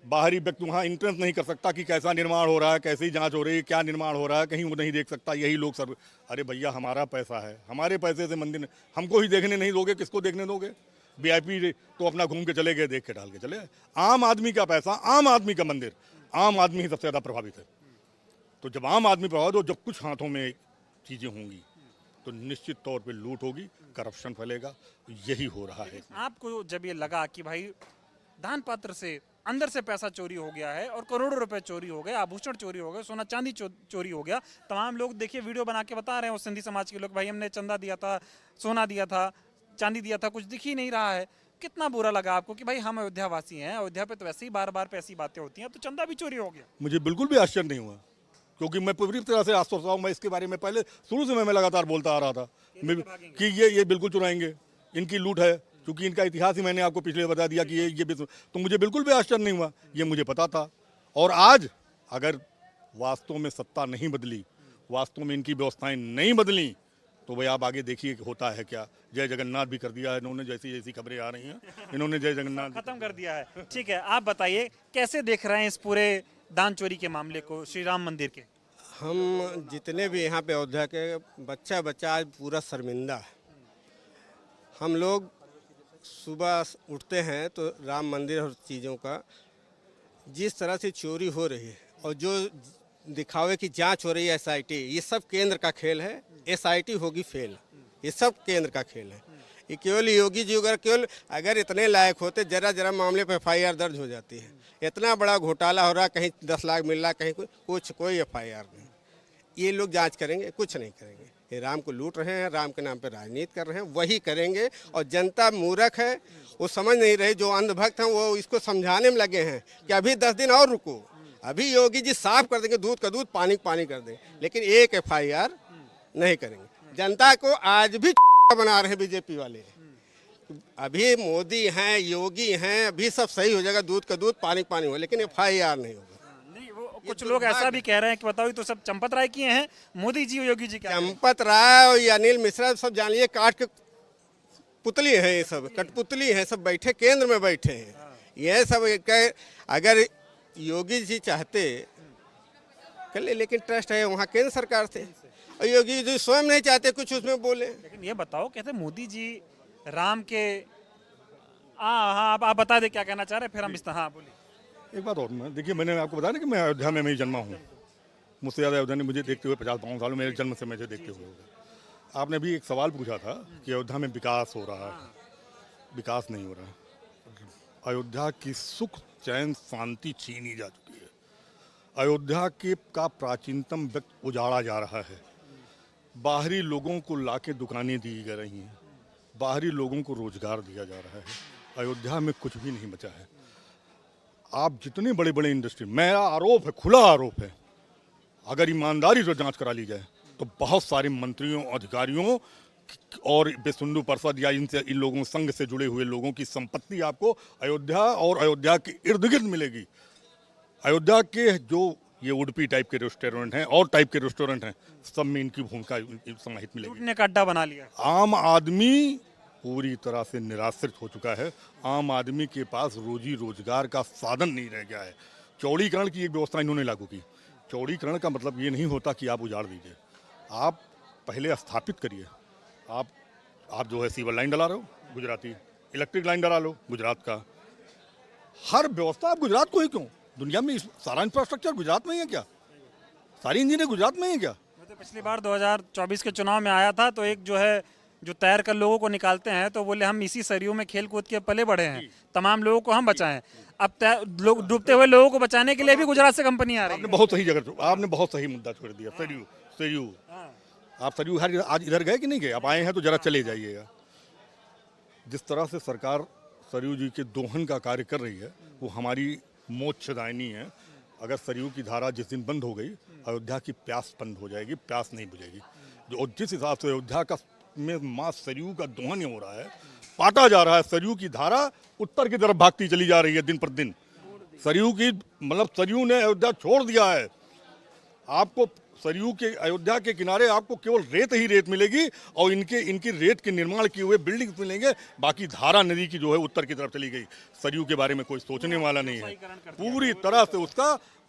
बाहरी व्यक्ति वहाँ इंट्रेंस नहीं कर सकता कि कैसा निर्माण हो रहा है, कैसी जांच हो रही है, क्या निर्माण हो रहा है, कहीं वो नहीं देख सकता। यही लोग सर्व, अरे भैया हमारा पैसा है, हमारे पैसे से मंदिर, हमको ही देखने नहीं दोगे, किसको देखने दोगे? वीआईपी तो अपना घूम के चले गए, देख के डाल के चले। आम आदमी का पैसा, आम आदमी का मंदिर, आम आदमी ही सबसे ज़्यादा प्रभावित है। तो जब आम आदमी प्रभावित हो, जब कुछ हाथों में चीज़ें होंगी तो निश्चित तौर पे लूट होगी, करप्शन फैलेगा। यही हो रहा है। आपको जब ये लगा कि भाई दान पात्र से अंदर से पैसा चोरी हो गया है और करोड़ों रुपए चोरी हो गए, आभूषण चोरी हो गए, सोना चांदी चोरी हो गया, तमाम लोग देखिए वीडियो बना के बता रहे हैं, उस सिंधी समाज के लोग, भाई हमने चंदा दिया था, सोना दिया था, चांदी दिया था, कुछ दिख ही नहीं रहा है। कितना बुरा लगा आपको कि भाई हम अयोध्या वासी हैं, अयोध्या पे तो वैसे ही बार बार ऐसी बातें होती हैं, तो चंदा भी चोरी हो गया? मुझे बिल्कुल भी आश्चर्य नहीं हुआ, क्योंकि मैं पूरी तरह से आश्वस्त हूँ। मैं इसके बारे में पहले शुरू से मैं लगातार बोलता आ रहा था कि ये बिल्कुल चुराएंगे, इनकी लूट है, क्योंकि इनका इतिहास ही मैंने आपको पिछले बता दिया कि ये तो मुझे बिल्कुल भी आश्चर्य नहीं हुआ, ये मुझे पता था। और आज अगर वास्तव में सत्ता नहीं बदली, वास्तव में इनकी व्यवस्थाएं नहीं बदली, तो भाई आप आगे देखिए होता है क्या। जय जगन्नाथ भी कर दिया है इन्होंने, जैसी जैसी खबरें आ रही हैं, इन्होंने जय जगन्नाथ खत्म कर दिया है। ठीक है, आप बताइए कैसे देख रहे हैं इस पूरे दान चोरी के मामले को, श्री राम मंदिर के? हम जितने भी यहाँ पे अयोध्या के बच्चा आज पूरा शर्मिंदा है। हम लोग सुबह उठते हैं तो राम मंदिर और चीज़ों का जिस तरह से चोरी हो रही है और जो दिखावे की जांच हो रही है SIT, ये सब केंद्र का खेल है। SIT होगी फेल, ये सब केंद्र का खेल है। ये केवल योगी जी अगर इतने लायक होते, जरा जरा मामले पर FIR दर्ज हो जाती है। इतना बड़ा घोटाला हो रहा, कहीं 10 लाख मिल रहा, कहीं कोई FIR नहीं। ये लोग जांच करेंगे? कुछ नहीं करेंगे। ये राम को लूट रहे हैं, राम के नाम पे राजनीति कर रहे हैं, वही करेंगे। और जनता मूर्ख है, वो समझ नहीं रहे। जो अंधभक्त हैं वो इसको समझाने में लगे हैं कि अभी 10 दिन और रुको, अभी योगी जी साफ कर देंगे, दूध का दूध पानी का पानी कर देंगे, लेकिन एक FIR नहीं करेंगे। जनता को आज भी बना रहे बीजेपी वाले। अभी मोदी हैं, योगी हैं, अभी सब सही हो जाएगा, दूध का दूध पानी का पानी हो, लेकिन FIR नहीं होगा। कुछ लोग ऐसा भी कह रहे हैं कि बताओ, तो सब चंपत राय किए हैं, मोदी जी योगी जी क्या? चंपत राय और अनिल मिश्रा सब जान लिए काट के पुतली है, ये सब कठपुतली है, सब बैठे केंद्र में बैठे हैं। ये सब अगर योगी जी चाहते कर ले, लेकिन ट्रस्ट है वहाँ केंद्र सरकार से, और योगी जी स्वयं नहीं चाहते कुछ उसमें बोले। लेकिन ये बताओ, कहते मोदी जी राम के हाँ आप बता दे क्या कहना चाह रहे हैं, फिर हम हाँ बोलिए। एक बात और, मैं देखिए मैंने आपको बताया ना कि मैं अयोध्या में ही जन्मा हूँ। मुझसे ज़्यादा अयोध्या ने मुझे देखते हुए 50-52 सालों, मेरे जन्म से मुझे देखते हुए होगा। आपने भी एक सवाल पूछा था कि अयोध्या में विकास हो रहा है। विकास नहीं हो रहा। अयोध्या की सुख चैन शांति छीनी जा चुकी है। अयोध्या के का प्राचीनतम व्यक्ति उजाड़ा जा रहा है। बाहरी लोगों को लाके दुकानें दी जा रही हैं, बाहरी लोगों को रोजगार दिया जा रहा है। अयोध्या में कुछ भी नहीं बचा है। आप जितने बड़े बड़े इंडस्ट्री, मेरा आरोप है, खुला आरोप है, अगर ईमानदारी से जांच करा ली जाए तो बहुत सारे मंत्रियों, अधिकारियों और बेसुंदू परिषद या इन लोगों संघ से जुड़े हुए लोगों की संपत्ति आपको अयोध्या और अयोध्या के इर्द गिर्द मिलेगी। अयोध्या के जो ये उडुपी टाइप के रेस्टोरेंट हैं और टाइप के रेस्टोरेंट हैं, सब में इनकी भूमिका समाहित मिलेगी। लूटने का अड्डा बना लिया। आम आदमी पूरी तरह से निराश्रित हो चुका है। आम आदमी के पास रोजी रोजगार का साधन नहीं रह गया है। चौड़ीकरण की एक व्यवस्था इन्होंने लागू की। चौड़ीकरण का मतलब ये नहीं होता कि आप उजाड़ दीजिए, आप पहले स्थापित करिए। आप जो है सीवर लाइन डला रहे हो, गुजराती, इलेक्ट्रिक लाइन डला लो, गुजरात का। हर व्यवस्था आप गुजरात को ही क्यों? दुनिया में सारा इंफ्रास्ट्रक्चर गुजरात में ही है क्या? सारी इंजीनियर गुजरात में ही है क्या? मैं तो पिछली बार 2024 के चुनाव में आया था, तो एक जो तैर कर लोगों को निकालते हैं, तो बोले हम इसी सरयू में खेल कूद के पले बढ़े हैं, तमाम लोगों को हम बचाएं। अब लोग डूबते हुए लोगों को बचाने के लिए भी गुजरात से कंपनी आ रही है। आपने बहुत सही जगह, आपने बहुत सही मुद्दा छोड़ दिया। सरयू आप सरयू आज इधर गए कि नहीं गए? आप आए हैं तो जरा चले जाइएगा। जिस तरह से सरकार सरयू जी के दोहन का कार्य कर रही है, वो हमारी मोक्षदायिनी है। अगर सरयू की धारा जिस दिन बंद हो गई, अयोध्या की प्यास बंद हो जाएगी, प्यास नहीं बुझेगी। जो जिस हिसाब से अयोध्या का में माँ सरयू का दोहन हो रहा है, पाटा जा रहा है, सरयू की धारा उत्तर की तरफ भागती चली जा रही है दिन पर दिन। सरयू की मतलब सरयू ने अयोध्या छोड़ दिया है। आपको सरयू के अयोध्या के किनारे आपको केवल रेत ही रेत मिलेगी और इनकी रेत के निर्माण किए हुए बिल्डिंग मिलेंगे। बाकी धारा नदी की जो है उत्तर की तरफ चली गई। सरयू के बारे में कोई सोचने वाला नहीं है। पूरी तरह से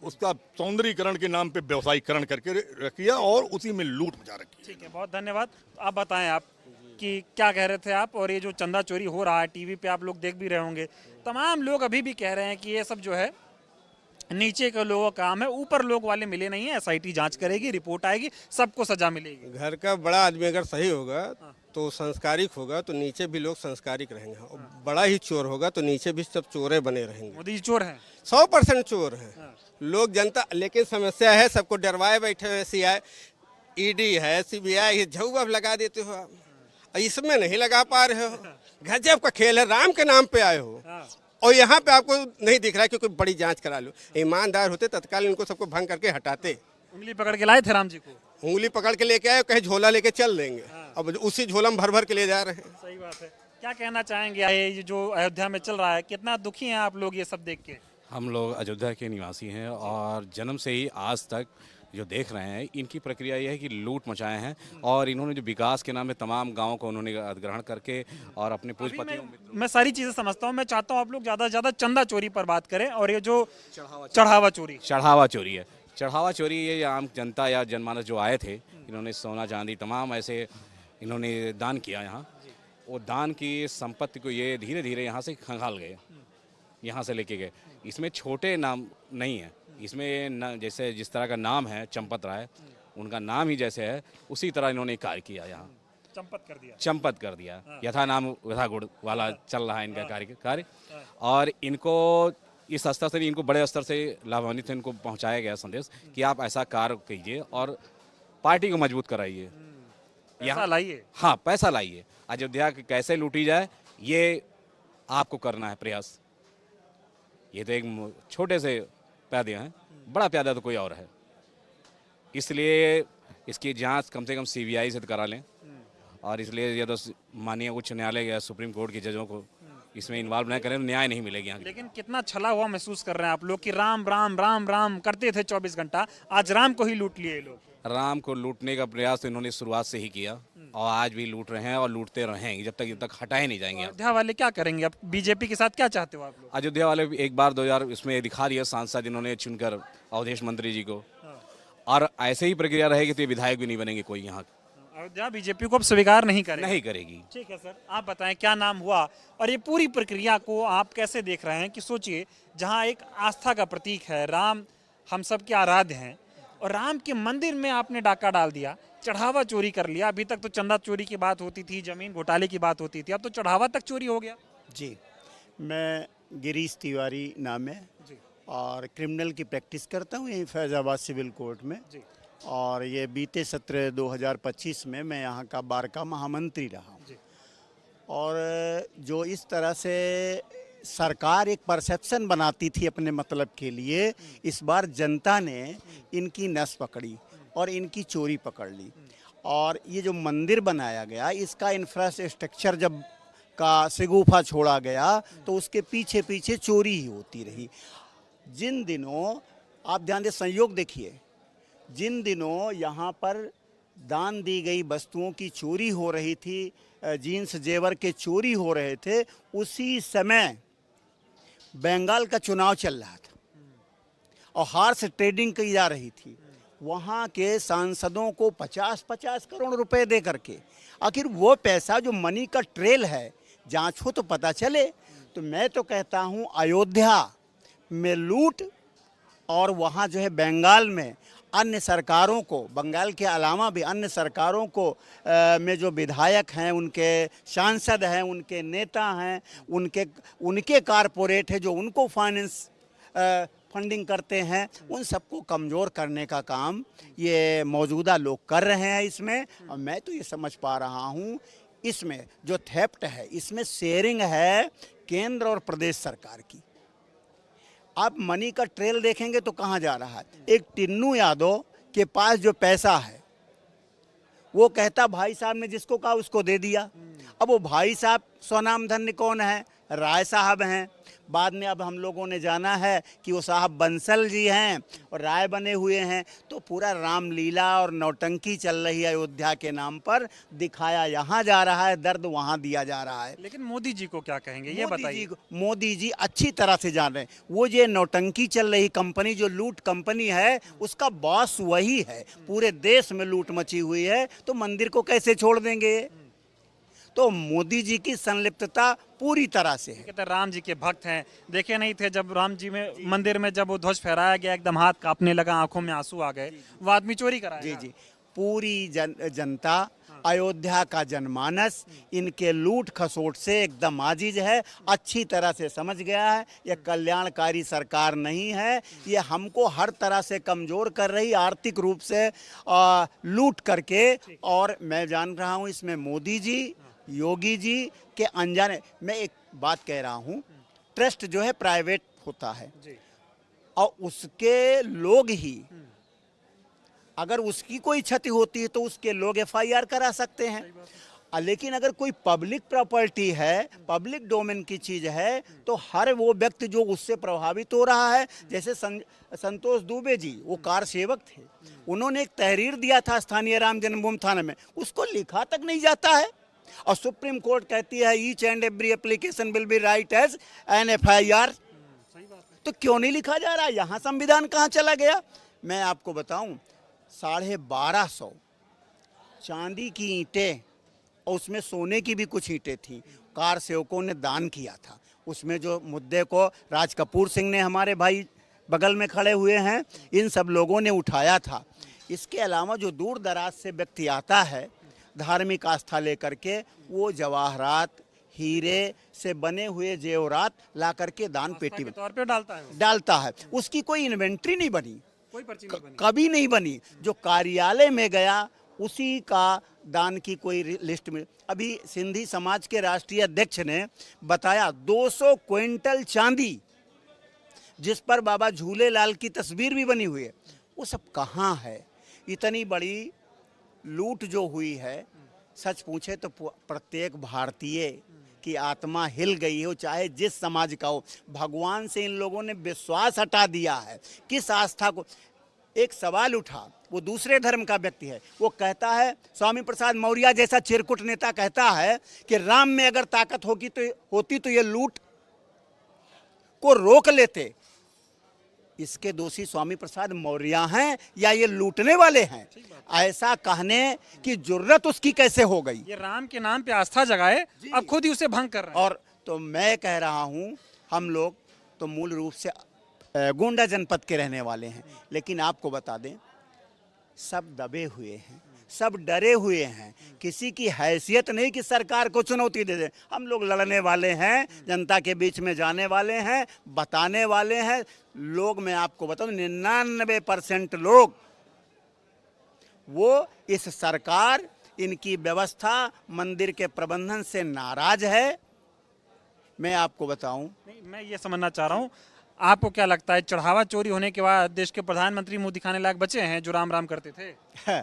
उसका सौंदर्यीकरण के नाम पे व्यवसायीकरण करके रखिए और उसी में लूट मचा रखी। ठीक है, बहुत धन्यवाद। आप बताएं आप कि क्या कह रहे थे आप, और ये जो चंदा चोरी हो रहा है टीवी पे आप लोग देख भी रहे होंगे, तमाम लोग अभी भी कह रहे हैं कि ये सब जो है नीचे के लोगों का काम है, ऊपर लोग वाले मिले नहीं है। एसआईटी जांच करेगी, रिपोर्ट आएगी, सबको सजा मिलेगी। घर का बड़ा आदमी अगर सही होगा तो संस्कारिक होगा तो नीचे भी लोग संस्कारिक रहेंगे, और बड़ा ही चोर होगा तो नीचे भी सब चोरे बने रहेंगे। मोदी जी चोर हैं, 100% चोर हैं लोग, जनता। लेकिन समस्या है सबको डरवाए बैठे हैं। CI ED है, CBI, ये झूठ अब लगा देते हो आप, इसमें नहीं लगा पा रहे हो। गजब का खेल है। राम के नाम पे आए हो और यहाँ पे आपको नहीं दिख रहा है कि कोई बड़ी जांच करा लो। ईमानदार होते तत्काल इनको सबको भंग करके हटाते। उंगली पकड़ के लाए थे राम जी को, उंगली पकड़ के लेके आए, कहीं झोला लेके चल देंगे। अब उसी झोला में भर भर के ले जा रहे हैं। सही बात है। क्या कहना चाहेंगे ये जो अयोध्या में चल रहा है, कितना दुखी हैं आप लोग ये सब देख के? हम लोग अयोध्या के निवासी हैं और जन्म से ही आज तक जो देख रहे हैं, इनकी प्रक्रिया यह है कि लूट मचाए हैं और इन्होंने जो विकास के नाम में तमाम गांवों को उन्होंने अधिग्रहण करके और अपने पूंजीपतियों मैं सारी चीजें समझता हूँ। मैं चाहता हूँ आप लोग ज्यादा से ज्यादा चंदा चोरी पर बात करें, और ये जो चढ़ावा चोरी है। चढ़ावा चोरी ये आम जनता या जनमानस जो आए थे, इन्होंने सोना चांदी तमाम ऐसे इन्होंने दान किया यहाँ। वो दान की संपत्ति को ये धीरे धीरे यहाँ से खंगाल गए, यहाँ से लेके गए। इसमें छोटे नाम नहीं है, इसमें जैसे जिस तरह का नाम है चंपत राय, उनका नाम ही जैसे है उसी तरह इन्होंने कार्य किया, यहाँ चंपत कर दिया। यथा नाम यथा गुण वाला चल रहा है इनका कार्य। और इनको इस स्तर से इनको बड़े स्तर से लाभान्वित इनको पहुंचाया गया संदेश कि आप ऐसा कार्य कीजिए और पार्टी को मजबूत कराइए, पैसा लाइए। हाँ, पैसा लाइए। अयोध्या कैसे लूटी जाए ये आपको करना है प्रयास। ये तो एक छोटे से प्यादे हैं, बड़ा प्यादा तो कोई और है। इसलिए इसकी जांच कम से कम CBI से करा लें, और इसलिए ये तो माननीय उच्च न्यायालय या सुप्रीम कोर्ट के जजों को इसमें इन्वॉल्व नहीं करें तो न्याय नहीं मिलेगी यहाँ। लेकिन कितना छला हुआ महसूस कर रहे हैं आप लोग कि राम राम राम राम करते थे 24 घंटा, आज राम को ही लूट लिए लोग। राम को लूटने का प्रयास तो इन्होंने शुरुआत से ही किया और आज भी लूट रहे हैं और लूटते रहेंगे जब तक हटाए नहीं जाएंगे। अयोध्या वाले क्या करेंगे अब? बीजेपी के साथ क्या चाहते हो आप लोग? अयोध्या वाले एक बार 2000 इसमें दिखा दिया सांसद इन्होंने चुनकर अवधेश मंत्री जी को, और ऐसे ही प्रक्रिया रहेगी तो ये विधायक भी नहीं बनेंगे कोई यहाँ। अयोध्या बीजेपी को अब स्वीकार नहीं करेगी। ठीक है सर, आप बताएं क्या नाम हुआ और ये पूरी प्रक्रिया को आप कैसे देख रहे हैं? कि सोचिए, जहाँ एक आस्था का प्रतीक है, राम हम सब के आराध्य हैं, और राम के मंदिर में आपने डाका डाल दिया, चढ़ावा चोरी कर लिया। अभी तक तो चंदा चोरी की बात होती थी, जमीन घोटाले की बात होती थी, अब तो चढ़ावा तक चोरी हो गया। जी, मैं गिरीश तिवारी नाम है और क्रिमिनल की प्रैक्टिस करता हूँ यहीं फैज़ाबाद सिविल कोर्ट में। और ये बीते सत्र 2025 में मैं यहाँ का बार का महामंत्री रहा हूँ। और जो इस तरह से सरकार एक परसेप्शन बनाती थी अपने मतलब के लिए, इस बार जनता ने इनकी नस पकड़ी और इनकी चोरी पकड़ ली। और ये जो मंदिर बनाया गया, इसका इंफ्रास्ट्रक्चर जब का शगुफा छोड़ा गया तो उसके पीछे पीछे चोरी ही होती रही। जिन दिनों आप ध्यान दें, संयोग देखिए, जिन दिनों यहाँ पर दान दी गई वस्तुओं की चोरी हो रही थी, जीन्स जेवर के चोरी हो रहे थे, उसी समय बंगाल का चुनाव चल रहा था और हॉर्स ट्रेडिंग की जा रही थी। वहाँ के सांसदों को 50-50 करोड़ रुपए दे करके, आखिर वो पैसा जो मनी का ट्रेल है, जांच हो तो पता चले। तो मैं तो कहता हूँ अयोध्या में लूट, और वहाँ जो है बंगाल में अन्य सरकारों को, बंगाल के अलावा भी अन्य सरकारों को में जो विधायक हैं, उनके सांसद हैं, उनके नेता हैं, उनके कारपोरेट है जो उनको फाइनेंस फंडिंग करते हैं, उन सबको कमज़ोर करने का काम ये मौजूदा लोग कर रहे हैं इसमें। और मैं तो ये समझ पा रहा हूँ इसमें जो थेफ्ट है, इसमें शेयरिंग है केंद्र और प्रदेश सरकार की। आप मनी का ट्रेल देखेंगे तो कहाँ जा रहा है? एक टिन्नू यादव के पास जो पैसा है, वो कहता भाई साहब ने जिसको कहा उसको दे दिया। अब वो भाई साहब स्वनाम धन्य कौन है? राय साहब हैं। बाद में अब हम लोगों ने जाना है कि वो साहब बंसल जी हैं और राय बने हुए हैं। तो पूरा रामलीला और नौटंकी चल रही है अयोध्या के नाम पर, दिखाया यहाँ जा रहा है, दर्द वहाँ दिया जा रहा है। लेकिन मोदी जी को क्या कहेंगे ये बताइए। मोदी जी अच्छी तरह से जान रहे हैं, वो ये नौटंकी चल रही कंपनी जो लूट कंपनी है उसका बॉस वही है, पूरे देश में लूट मची हुई है, तो मंदिर को कैसे छोड़ देंगे। तो मोदी जी की संलिप्तता पूरी तरह से है। कहते राम जी के भक्त हैं, देखे नहीं थे जब राम जी में मंदिर में जब वो ध्वज फहराया गया एकदम हाथ कांपने लगा, आंखों में आंसू आ गए, वो आदमी चोरी कराया। जी जी, पूरी जनता, अयोध्या का जनमानस इनके लूट खसोट से एकदम आजिज है, अच्छी तरह से समझ गया है ये कल्याणकारी सरकार नहीं है, ये हमको हर तरह से कमज़ोर कर रही, आर्थिक रूप से लूट करके। और मैं जान रहा हूँ इसमें मोदी जी, योगी जी के अनजाने। मैं एक बात कह रहा हूँ, ट्रस्ट जो है प्राइवेट होता है और उसके लोग ही, अगर उसकी कोई क्षति होती है तो उसके लोग FIR करा सकते हैं। लेकिन अगर कोई पब्लिक प्रॉपर्टी है, पब्लिक डोमेन की चीज है, तो हर वो व्यक्ति जो उससे प्रभावित हो रहा है, जैसे संतोष दुबे जी वो कार सेवक थे, उन्होंने एक तहरीर दिया था स्थानीय राम जन्मभूमि थाने में, उसको लिखा तक नहीं जाता है। और सुप्रीम कोर्ट कहती है each and every application will be right as an FIR। तो क्यों नहीं लिखा जा रहा? यहाँ संविधान कहाँ चला गया? मैं आपको बताऊं, 1250 चांदी की ईंटें और उसमें सोने की भी कुछ ईंटें थी, कार सेवकों ने दान किया था। उसमें जो मुद्दे को राज कपूर सिंह ने, हमारे भाई बगल में खड़े हुए हैं, इन सब लोगों ने उठाया था। इसके अलावा जो दूर दराज से व्यक्ति आता है धार्मिक आस्था लेकर के, वो जवाहरात, हीरे से बने हुए जेवरात ला करके दान पेटी में तौर पे डालता है। उसकी कोई इन्वेंट्री नहीं बनी, कोई पर्ची नहीं बनी, कभी नहीं बनी। जो कार्यालय में गया उसी का दान की कोई लिस्ट में। अभी सिंधी समाज के राष्ट्रीय अध्यक्ष ने बताया 200 क्विंटल चांदी, जिस पर बाबा झूलेलाल की तस्वीर भी बनी हुई है, वो सब कहाँ है? इतनी बड़ी लूट जो हुई है, सच पूछे तो प्रत्येक भारतीय की आत्मा हिल गई हो, चाहे जिस समाज का हो। भगवान से इन लोगों ने विश्वास हटा दिया है। किस आस्था को? एक सवाल उठा, वो दूसरे धर्म का व्यक्ति है, वो कहता है, स्वामी प्रसाद मौर्य जैसा चिरकुट नेता कहता है कि राम में अगर ताकत होती तो ये लूट को रोक लेते। इसके दोषी स्वामी प्रसाद मौर्य हैं या ये लूटने वाले हैं? ऐसा कहने की जुर्रत उसकी कैसे हो गई? ये राम के नाम पे आस्था जगाए, अब खुद ही उसे भंग कर रहे हैं। और तो मैं कह रहा हूं, हम लोग तो मूल रूप से गोंडा जनपद के रहने वाले हैं, लेकिन आपको बता दें सब दबे हुए हैं, सब डरे हुए हैं। किसी की हैसियत नहीं कि सरकार को चुनौती दे दे। हम लोग लड़ने वाले हैं, जनता के बीच में जाने वाले हैं, बताने वाले हैं। लोग, मैं आपको बताऊं, 99% लोग वो इस सरकार, इनकी व्यवस्था, मंदिर के प्रबंधन से नाराज है। मैं आपको बताऊं, नहीं, मैं ये समझना चाह रहा हूँ, आपको क्या लगता है चढ़ावा चोरी होने के बाद देश के प्रधानमंत्री मुंह दिखाने लायक बचे हैं जो राम राम करते थे?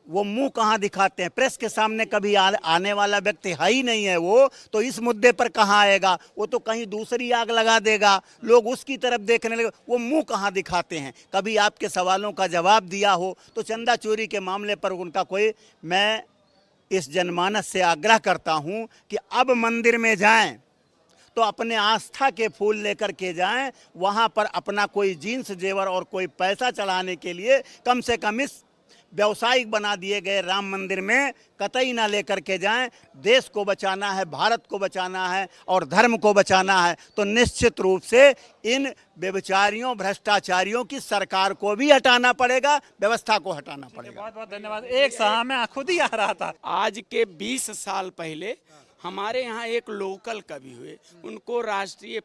वो मुंह कहाँ दिखाते हैं? प्रेस के सामने कभी आने वाला व्यक्ति है ही नहीं है वो, तो इस मुद्दे पर कहाँ आएगा? वो तो कहीं दूसरी आग लगा देगा, लोग उसकी तरफ देखने लगे। वो मुंह कहाँ दिखाते हैं? कभी आपके सवालों का जवाब दिया हो तो चंदा चोरी के मामले पर उनका कोई। मैं इस जनमानस से आग्रह करता हूँ कि अब मंदिर में जाएं तो अपने आस्था के फूल लेकर के जाएं, वहाँ पर अपना कोई जीन्स जेवर और कोई पैसा चढ़ाने के लिए कम से कम इस व्यावसायिक बना दिए गए राम मंदिर में कतई ना लेकर के जाएं। देश को बचाना है, भारत को बचाना है और धर्म को बचाना है, तो निश्चित रूप से इन व्यभिचारियों, भ्रष्टाचारियों की सरकार को भी हटाना पड़ेगा, व्यवस्था को हटाना पड़ेगा। बहुत बहुत धन्यवाद। एक साहब मैं खुद ही आ रहा था, आज के 20 साल पहले हमारे यहाँ एक लोकल कवि हुए, उनको राष्ट्रीय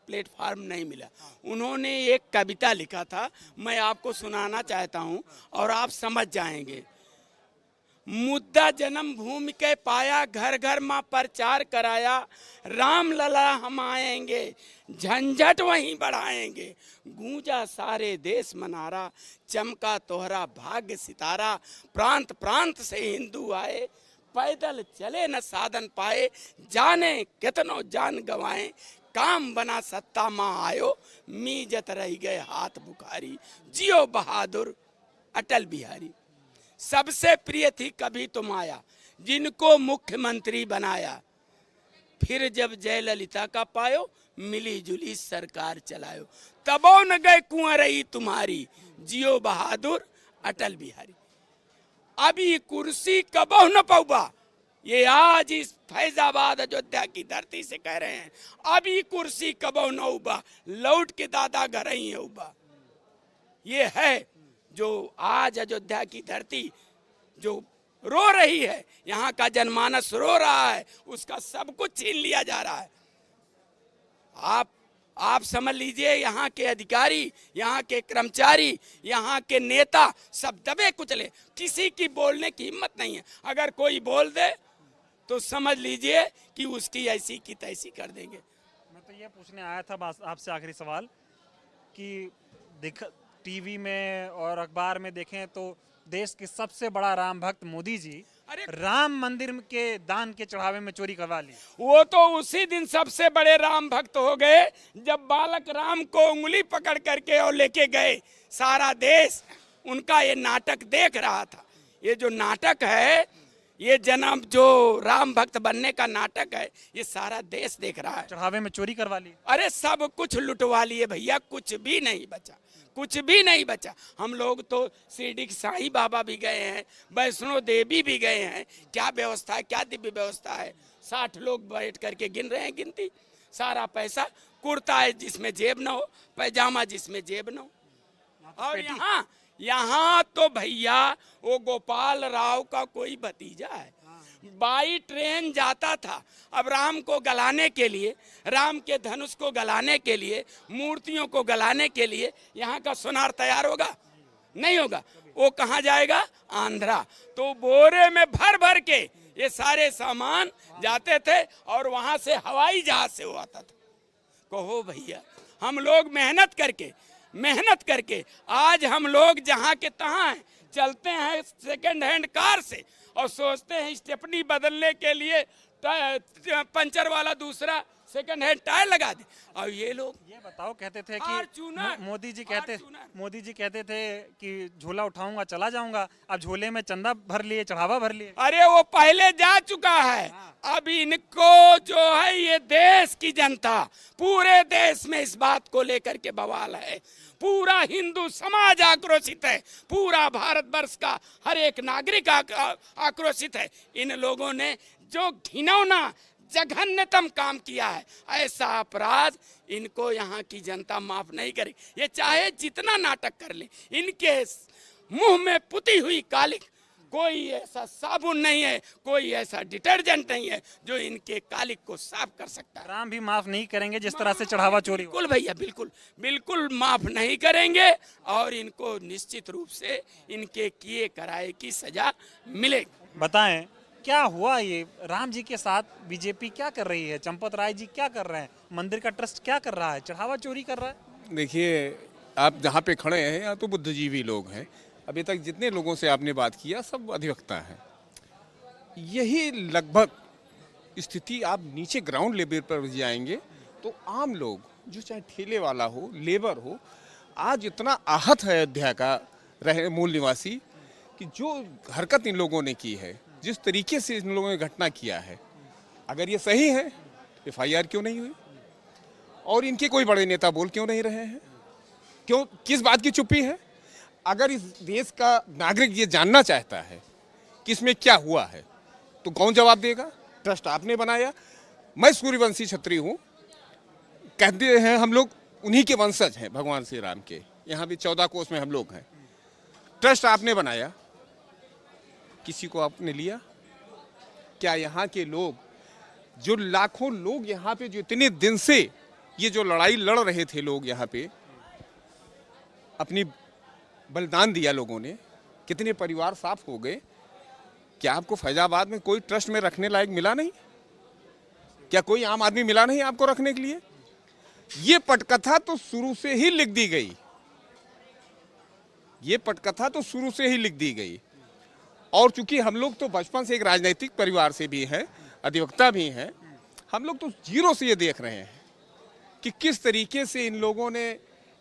प्लेटफॉर्म नहीं मिला। उन्होंने एक कविता लिखा था, मैं आपको सुनाना चाहता हूँ और आप समझ जाएंगे। मुद्दा जन्म भूमि के पाया, घर घर माँ प्रचार कराया, राम लला हम आएंगे, झंझट वहीं बढ़ाएंगे। गूंजा सारे देश मनारा, चमका तोहरा भाग्य सितारा, प्रांत प्रांत से हिंदू आए, पैदल चले न साधन पाए, जाने कितनों जान गवाएं, काम बना सत्ता माँ आयो, मीजत रह गए हाथ बुखारी, जियो बहादुर अटल बिहारी। सबसे प्रिय थी कभी तुम आया, जिनको मुख्यमंत्री बनाया, फिर जब जयललिता का पायो, मिली जुली सरकार चलायो, तबो न गए कुआं रही तुम्हारी, जियो बहादुर अटल बिहारी। अभी कुर्सी कबो न पौबा, ये आज इस फैजाबाद अयोध्या की धरती से कह रहे हैं, अभी कुर्सी कबो न उबा, लौट के दादा घर ही उबा। ये है जो आज अयोध्या की धरती जो रो रही है, यहाँ का जनमानस रो रहा है, उसका सब कुछ छीन लिया जा रहा है। आप समझ लीजिए, यहाँ के अधिकारी, यहाँ के कर्मचारी, यहाँ के नेता सब दबे कुचले, किसी की बोलने की हिम्मत नहीं है। अगर कोई बोल दे तो समझ लीजिए कि उसकी ऐसी की तैसी कर देंगे। मैं तो ये पूछने आया था आपसे आखिरी सवाल कि टीवी में और अखबार में देखें तो देश के सबसे बड़ा राम भक्त मोदी जी राम मंदिर के दान के चढ़ावे में चोरी करवा ली। वो तो उसी दिन सबसे बड़े राम भक्त हो गए जब बालक राम को उंगली पकड़ करके और लेके गए। सारा देश उनका ये नाटक देख रहा था। ये जो नाटक है, ये जन्म जो राम भक्त बनने का नाटक है, ये सारा देश देख रहा है। चढ़ावे में चोरी करवा ली। अरे सब कुछ लुटवा लिए भैया, कुछ भी नहीं बचा, कुछ भी नहीं बचा। हम लोग तो शिरडी साईं बाबा भी गए हैं, वैष्णो देवी भी गए हैं। क्या व्यवस्था है, क्या दिव्य व्यवस्था है। 60 लोग बैठ करके गिन रहे हैं गिनती। सारा पैसा, कुर्ता है जिसमें जेब न हो, पैजामा जिसमें जेब न हो। और यहाँ तो भैया वो गोपाल राव का कोई भतीजा है, बाई ट्रेन जाता था। अब राम को गलाने के लिए, राम के धनुष को गलाने के लिए, मूर्तियों को गलाने के लिए यहाँ का सुनार तैयार होगा? नहीं होगा। वो कहाँ जाएगा? आंध्रा। तो बोरे में भर भर के ये सारे सामान जाते थे और वहां से हवाई जहाज से वो आता था। कहो भैया, हम लोग मेहनत करके आज हम लोग जहाँ के तहाँ हैं, चलते हैं सेकंड हैंड कार से और सोचते हैं स्टेपनी बदलने के लिए पंचर वाला दूसरा सेकंड हैंड टायर लगा दे। और ये लोग ये बताओ, कहते थे कि मोदी जी कहते थे कि झोला उठाऊंगा चला जाऊंगा। अब झोले में चंदा भर लिए, चढ़ावा भर लिए। अरे वो पहले जा चुका है। अब इनको जो है, ये देश की जनता, पूरे देश में इस बात को लेकर के बवाल है। पूरा हिंदू समाज आक्रोशित है, पूरा भारतवर्ष का हर एक नागरिक आक्रोशित है। इन लोगों ने जो घिनौना जघन्यतम काम किया है, ऐसा अपराध इनको यहाँ की जनता माफ नहीं करेगी। ये चाहे जितना नाटक कर ले, इनके मुंह में पुती हुई कालिक, कोई ऐसा साबुन नहीं है, कोई ऐसा डिटर्जेंट नहीं है जो इनके कालिक को साफ कर सकता है। राम भी माफ नहीं करेंगे जिस तरह से चढ़ावा चोरी। बिल्कुल भैया, बिल्कुल माफ नहीं करेंगे और इनको निश्चित रूप से इनके किए कराए की सजा मिलेगी। बताएं क्या हुआ ये राम जी के साथ? बीजेपी क्या कर रही है? चंपत राय जी क्या कर रहे हैं? मंदिर का ट्रस्ट क्या कर रहा है? चढ़ावा चोरी कर रहा है? देखिए, आप जहाँ पे खड़े हैं यहाँ तो बुद्धिजीवी लोग हैं। अभी तक जितने लोगों से आपने बात किया सब अधिवक्ता हैं। यही लगभग स्थिति आप नीचे ग्राउंड लेवल पर जाएंगे तो आम लोग, जो चाहे ठेले वाला हो, लेबर हो, आज इतना आहत है अयोध्या का रहे मूल निवासी कि जो हरकत इन लोगों ने की है, जिस तरीके से इन लोगों ने घटना किया है, अगर ये सही है FIR क्यों नहीं हुई? और इनके कोई बड़े नेता बोल क्यों नहीं रहे हैं? क्यों, किस बात की चुप्पी है? अगर इस देश का नागरिक ये जानना चाहता है कि इसमें क्या हुआ है तो कौन जवाब देगा? ट्रस्ट आपने बनाया। मैं सूर्यवंशी क्षत्रिय हूँ, कहते हैं हम लोग उन्हीं के वंशज हैं, भगवान श्री राम के। यहाँ भी 14 कोस में हम लोग हैं। ट्रस्ट आपने बनाया, किसी को आपने लिया? क्या यहाँ के लोग, जो लाखों लोग यहाँ पे, जो इतने दिन से ये जो लड़ाई लड़ रहे थे लोग यहाँ पे, अपनी बलिदान दिया लोगों ने, कितने परिवार साफ हो गए। क्या आपको फैजाबाद में कोई ट्रस्ट में रखने लायक मिला नहीं? क्या कोई आम आदमी मिला नहीं आपको रखने के लिए? ये पटकथा तो शुरू से ही लिख दी गई, ये पटकथा तो शुरू से ही लिख दी गई। और चूंकि हम लोग तो बचपन से एक राजनीतिक परिवार से भी हैं, अधिवक्ता भी हैं, हम लोग तो जीरो से ये देख रहे हैं कि किस तरीके से इन लोगों ने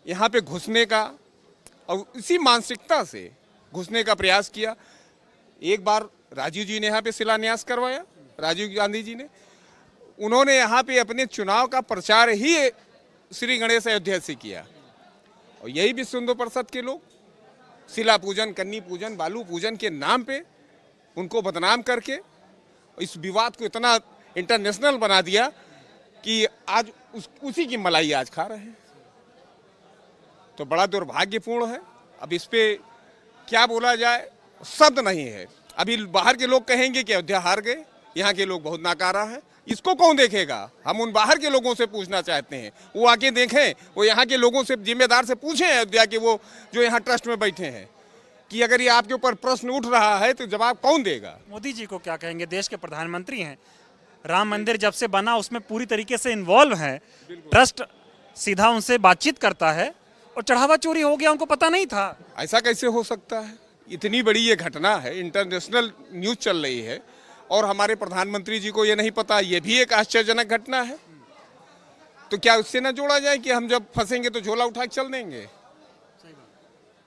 यहाँ पे घुसने का और इसी मानसिकता से घुसने का प्रयास किया। एक बार राजीव जी ने यहाँ पे शिलान्यास करवाया, राजीव गांधी जी ने, उन्होंने यहाँ पे अपने चुनाव का प्रचार ही श्री गणेश अयोध्या से किया। और यही विश्व हिंदू परिषद के लोग शिला पूजन, कन्नी पूजन, बालू पूजन के नाम पे उनको बदनाम करके इस विवाद को इतना इंटरनेशनल बना दिया कि आज उसी की मलाई आज खा रहे हैं। तो बड़ा दुर्भाग्यपूर्ण है। अब इस पे क्या बोला जाए, शब्द नहीं है। अभी बाहर के लोग कहेंगे कि अयोध्या हार गए, यहाँ के लोग बहुत नाकारा हैं। इसको कौन देखेगा? हम उन बाहर के लोगों से पूछना चाहते हैं, वो आके देखें, वो यहाँ के लोगों से, जिम्मेदार से पूछें अयोध्या के, वो जो यहाँ ट्रस्ट में बैठे हैं, कि अगर ये आपके ऊपर प्रश्न उठ रहा है तो जवाब कौन देगा? मोदी जी को क्या कहेंगे? देश के प्रधानमंत्री हैं, राम मंदिर जब से बना उसमें पूरी तरीके से इन्वॉल्व है, ट्रस्ट सीधा उनसे बातचीत करता है और चढ़ावा चोरी हो गया, उनको पता नहीं था। ऐसा कैसे हो सकता है? इतनी बड़ी ये घटना है, इंटरनेशनल न्यूज चल रही है और हमारे प्रधानमंत्री जी को ये नहीं पता। ये भी एक आश्चर्यजनक घटना है। तो क्या उससे ना जोड़ा जाए कि हम जब फंसेंगे तो झोला उठा के चल देंगे?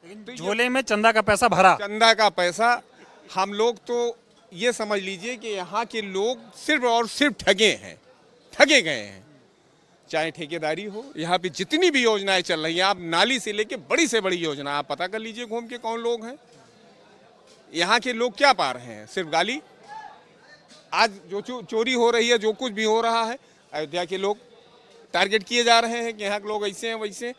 लेकिन झोले में चंदा का पैसा भरा, चंदा का पैसा। हम लोग तो ये समझ लीजिए कि यहाँ के लोग सिर्फ और सिर्फ ठगे हैं, ठगे गए हैं। चाहे ठेकेदारी हो, यहाँ पे जितनी भी योजनाएं चल रही हैं, आप नाली से लेके बड़ी से बड़ी योजना आप पता कर लीजिए घूम के कौन लोग हैं। यहाँ के लोग क्या पा रहे हैं? सिर्फ गाली। आज जो चोरी हो रही है, जो कुछ भी हो रहा है, अयोध्या के लोग टारगेट किए जा रहे हैं कि यहाँ के लोग ऐसे हैं वैसे,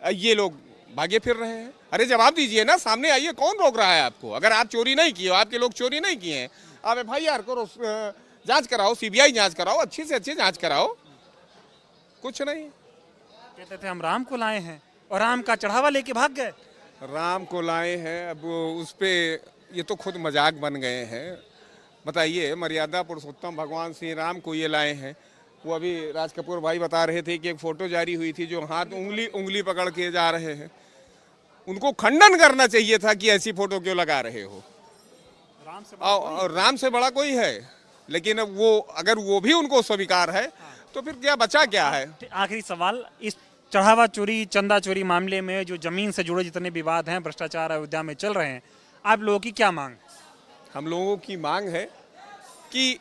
ये लोग भागे फिर रहे हैं। अरे जवाब दीजिए ना, सामने आइए, कौन रोक रहा है आपको? अगर आप चोरी नहीं किए हो, आपके लोग चोरी नहीं किए हैं, आप FIR करो, जांच कराओ, CBI जांच कराओ, अच्छी से अच्छी जांच कराओ। कुछ नहीं। कहते थे हम राम को लाए हैं और राम का चढ़ावा लेके भाग गए। राम को लाए हैं, अब उस पे ये तो खुद मजाक बन गए हैं। बताइए, मर्यादा पुरुषोत्तम भगवान श्री राम को ये लाए हैं। वो अभी राज कपूर भाई बता रहे थे कि एक फोटो जारी हुई थी जो हाथ उंगली पकड़ के जा रहे हैं। उनको खंडन करना चाहिए था कि ऐसी फोटो क्यों लगा रहे हो। राम से बड़ा कोई है, लेकिन वो अगर वो भी उनको स्वीकार है तो फिर क्या बचा क्या है? आखिरी सवाल, इस चढ़ावा चोरी, चंदा चोरी मामले में जो जमीन से जुड़े जितने विवाद हैं, भ्रष्टाचार अयोध्या में चल रहे हैं, आप लोगों की क्या मांग? हम लोगों की मांग है कि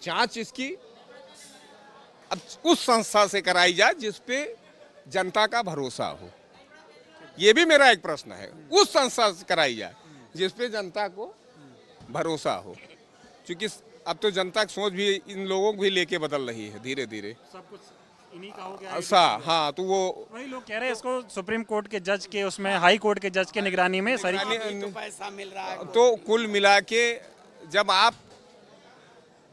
जांच इसकी अब उस संस्था से कराई जाए जिस पे जनता का भरोसा हो। ये भी मेरा एक प्रश्न है। उस संस्था से कराई जाए जिस पे जनता को भरोसा हो, क्योंकि अब तो जनता की सोच भी इन लोगों को भी लेके बदल रही है धीरे धीरे। सब कुछ इन्हीं का हो गया ऐसा, हाँ, तो वो वही लोग कह रहे हैं इसको सुप्रीम कोर्ट के जज के, उसमें हाई कोर्ट के जज के निगरानी में सारी तो पैसा मिल रहा है। तो कुल मिला के जब आप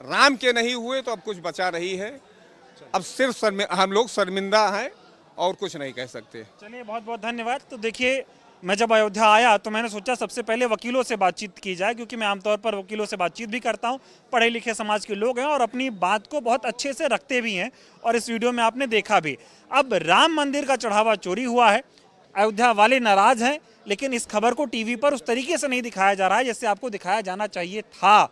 राम के नहीं हुए तो अब कुछ बचा नहीं है। अब सिर्फ हम लोग शर्मिंदा हैं और कुछ नहीं कह सकते। चलिए, बहुत बहुत धन्यवाद। तो देखिए, मैं जब अयोध्या आया तो मैंने सोचा सबसे पहले वकीलों से बातचीत की जाए, क्योंकि मैं आमतौर पर वकीलों से बातचीत भी करता हूं। पढ़े लिखे समाज के लोग हैं और अपनी बात को बहुत अच्छे से रखते भी हैं, और इस वीडियो में आपने देखा भी। अब राम मंदिर का चढ़ावा चोरी हुआ है, अयोध्या वाले नाराज हैं, लेकिन इस खबर को टीवी पर उस तरीके से नहीं दिखाया जा रहा है जैसे आपको दिखाया जाना चाहिए था।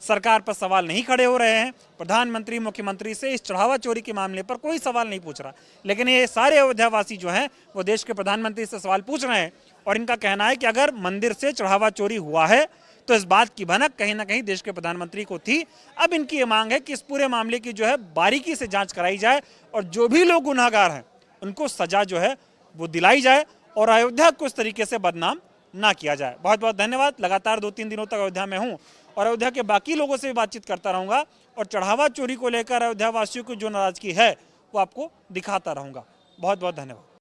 सरकार पर सवाल नहीं खड़े हो रहे हैं, प्रधानमंत्री मुख्यमंत्री से इस चढ़ावा चोरी के मामले पर कोई सवाल नहीं पूछ रहा, लेकिन ये सारे अयोध्यावासी जो हैं वो देश के प्रधानमंत्री से सवाल पूछ रहे हैं। और इनका कहना है कि अगर मंदिर से चढ़ावा चोरी हुआ है तो इस बात की भनक कहीं ना कहीं देश के प्रधानमंत्री को थी। अब इनकी ये मांग है कि इस पूरे मामले की जो है बारीकी से जांच कराई जाए और जो भी लोग गुनहगार हैं उनको सजा जो है वो दिलाई जाए और अयोध्या को इस तरीके से बदनाम ना किया जाए। बहुत बहुत धन्यवाद। लगातार 2-3 दिनों तक अयोध्या में हूँ और अयोध्या के बाकी लोगों से भी बातचीत करता रहूंगा और चढ़ावा चोरी को लेकर अयोध्या वासियों की जो नाराजगी है वो आपको दिखाता रहूंगा। बहुत बहुत धन्यवाद।